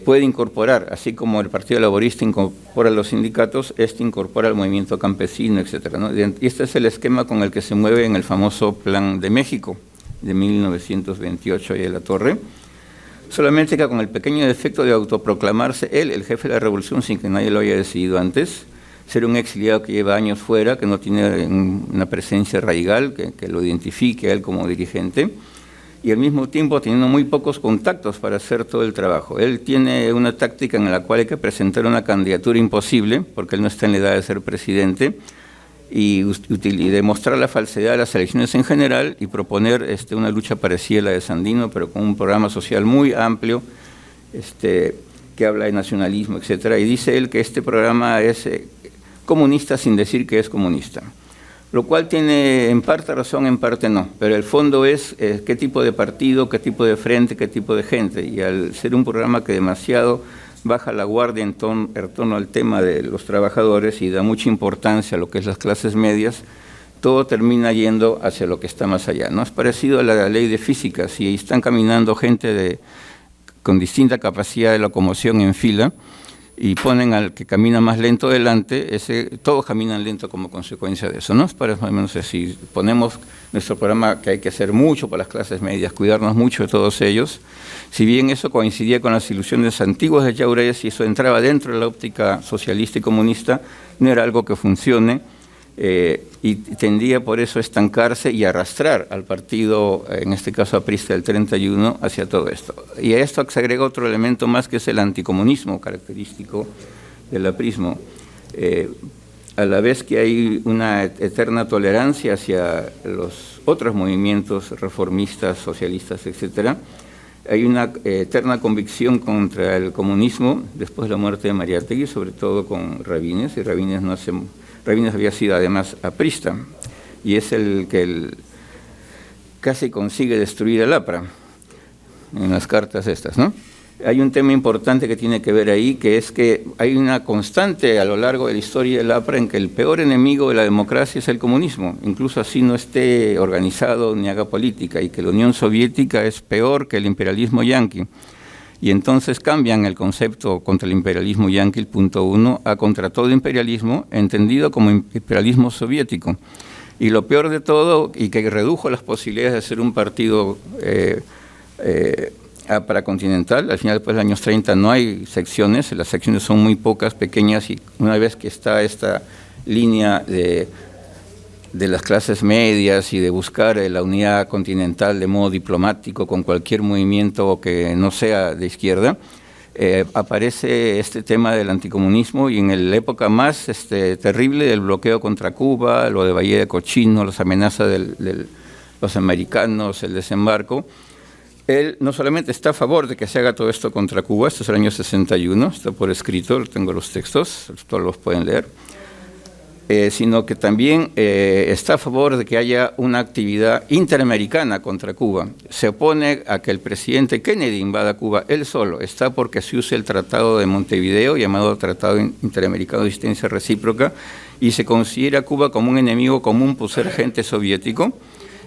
puede incorporar, así como el Partido Laborista incorpora a los sindicatos, incorpora al movimiento campesino, etcétera, ¿no? Y este es el esquema con el que se mueve en el famoso Plan de México de 1928 y de la Torre, solamente que con el pequeño defecto de autoproclamarse él el jefe de la revolución sin que nadie lo haya decidido antes, ser un exiliado que lleva años fuera, que no tiene una presencia radical, que lo identifique a él como dirigente, y al mismo tiempo teniendo muy pocos contactos para hacer todo el trabajo. Él tiene una táctica en la cual hay que presentar una candidatura imposible, porque él no está en la edad de ser presidente, y demostrar la falsedad de las elecciones en general y proponer una lucha parecida a la de Sandino, pero con un programa social muy amplio, que habla de nacionalismo, etcétera. Y dice él que este programa es comunista sin decir que es comunista, lo cual tiene en parte razón, en parte no, pero el fondo es qué tipo de partido, qué tipo de frente, qué tipo de gente, y al ser un programa que demasiado baja la guardia en torno al tema de los trabajadores y da mucha importancia a lo que es las clases medias, todo termina yendo hacia lo que está más allá, ¿no? Es parecido a la ley de física. Si están caminando gente con distinta capacidad de locomoción en fila y ponen al que camina más lento delante, todos caminan lento como consecuencia de eso, ¿no? Es para más o menos así. Ponemos nuestro programa que hay que hacer mucho para las clases medias, cuidarnos mucho de todos ellos. Si bien eso coincidía con las ilusiones antiguas de Jaurès y eso entraba dentro de la óptica socialista y comunista, no era algo que funcione, y tendía por eso a estancarse y arrastrar al partido, en este caso aprista del 31, hacia todo esto. Y a esto se agrega otro elemento más, que es el anticomunismo característico del aprismo. A la vez que hay una eterna tolerancia hacia los otros movimientos reformistas, socialistas, etcétera, hay una eterna convicción contra el comunismo después de la muerte de Mariátegui, sobre todo con Rabines, y Rabines había sido además aprista, y es el que casi consigue destruir el APRA en las cartas estas, ¿no? Hay un tema importante que tiene que ver ahí, que es que hay una constante a lo largo de la historia del APRA en que el peor enemigo de la democracia es el comunismo, incluso así no esté organizado ni haga política, y que la Unión Soviética es peor que el imperialismo yanqui. Y entonces cambian el concepto contra el imperialismo yanqui, el punto 1, a contra todo imperialismo, entendido como imperialismo soviético. Y lo peor de todo, y que redujo las posibilidades de ser un partido paracontinental, al final después de los años 30 no hay secciones, las secciones son muy pocas, pequeñas, y una vez que está esta línea de las clases medias y de buscar la unidad continental de modo diplomático con cualquier movimiento que no sea de izquierda, aparece este tema del anticomunismo, y en la época más terrible del bloqueo contra Cuba, lo de Valle de Cochino, las amenazas de los americanos, el desembarco, él no solamente está a favor de que se haga todo esto contra Cuba, esto es el año 61, está por escrito, tengo los textos, todos los pueden leer, sino que también está a favor de que haya una actividad interamericana contra Cuba. Se opone a que el presidente Kennedy invada Cuba él solo, está porque se use el Tratado de Montevideo, llamado Tratado Interamericano de Asistencia Recíproca, y se considera Cuba como un enemigo común por ser agente soviético,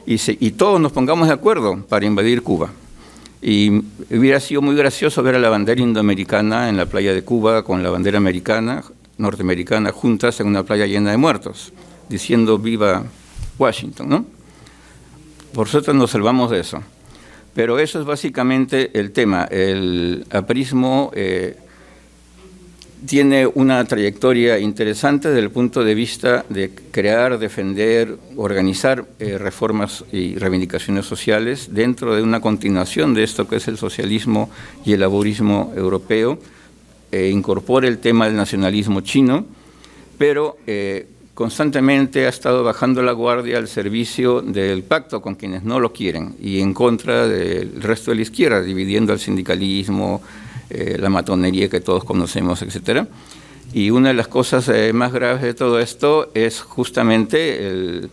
y todos nos pongamos de acuerdo para invadir Cuba. Y hubiera sido muy gracioso ver a la bandera indoamericana en la playa de Cuba con la bandera norteamericana juntas en una playa llena de muertos, diciendo viva Washington, ¿no? Por suerte nos salvamos de eso. Pero eso es básicamente el tema. El aprismo tiene una trayectoria interesante desde el punto de vista de crear, defender, organizar reformas y reivindicaciones sociales dentro de una continuación de esto que es el socialismo y el laborismo europeo. Incorpora el tema del nacionalismo chino, pero constantemente ha estado bajando la guardia al servicio del pacto con quienes no lo quieren y en contra del resto de la izquierda, dividiendo al sindicalismo, la matonería que todos conocemos, etcétera. Y una de las cosas más graves de todo esto es justamente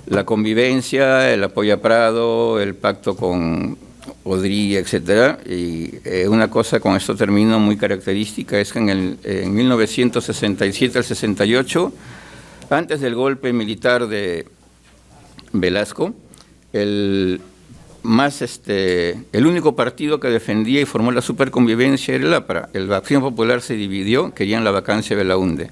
la convivencia, el apoyo a Prado, el pacto con Odría, etcétera. Y una cosa, con esto termino, muy característica, es que en 1967 al 68, antes del golpe militar de Velasco, el único partido que defendía y formó la superconvivencia era el APRA. La Acción Popular se dividió, querían la vacancia de Belaúnde.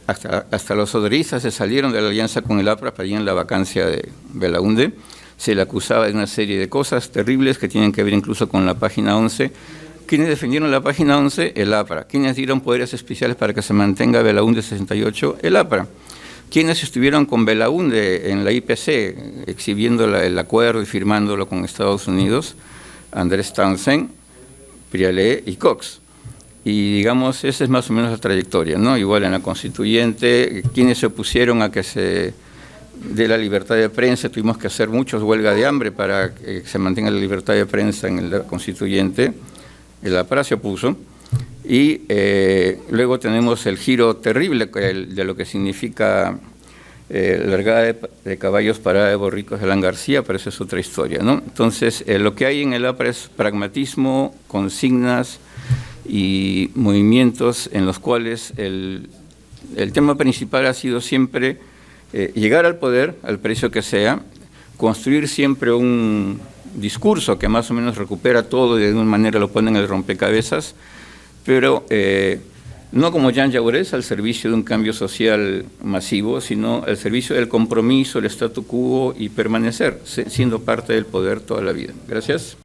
Hasta los odristas se salieron de la alianza con el APRA, pedían la vacancia de Belaúnde. Se le acusaba de una serie de cosas terribles que tienen que ver incluso con la página 11. ¿Quiénes defendieron la página 11? El APRA. ¿Quiénes dieron poderes especiales para que se mantenga Belaúnde 68? El APRA. ¿Quiénes estuvieron con Belaúnde en la IPC, exhibiendo el acuerdo y firmándolo con Estados Unidos? Andrés Townsend, Prialé y Cox. Y digamos, esa es más o menos la trayectoria, ¿no? Igual en la Constituyente, quienes se opusieron a que se dé la libertad de prensa, tuvimos que hacer muchos huelga de hambre para que se mantenga la libertad de prensa en la Constituyente. El APRA se opuso. Y luego tenemos el giro terrible de lo que significa largada de caballos, parada de borricos de Alan García, pero eso es otra historia, ¿no? Entonces, lo que hay en el APRA es pragmatismo, consignas y movimientos en los cuales el tema principal ha sido siempre llegar al poder, al precio que sea, construir siempre un discurso que más o menos recupera todo y de alguna manera lo pone en el rompecabezas, pero no como Jean Jaurès al servicio de un cambio social masivo, sino al servicio del compromiso, el statu quo y permanecer siendo parte del poder toda la vida. Gracias.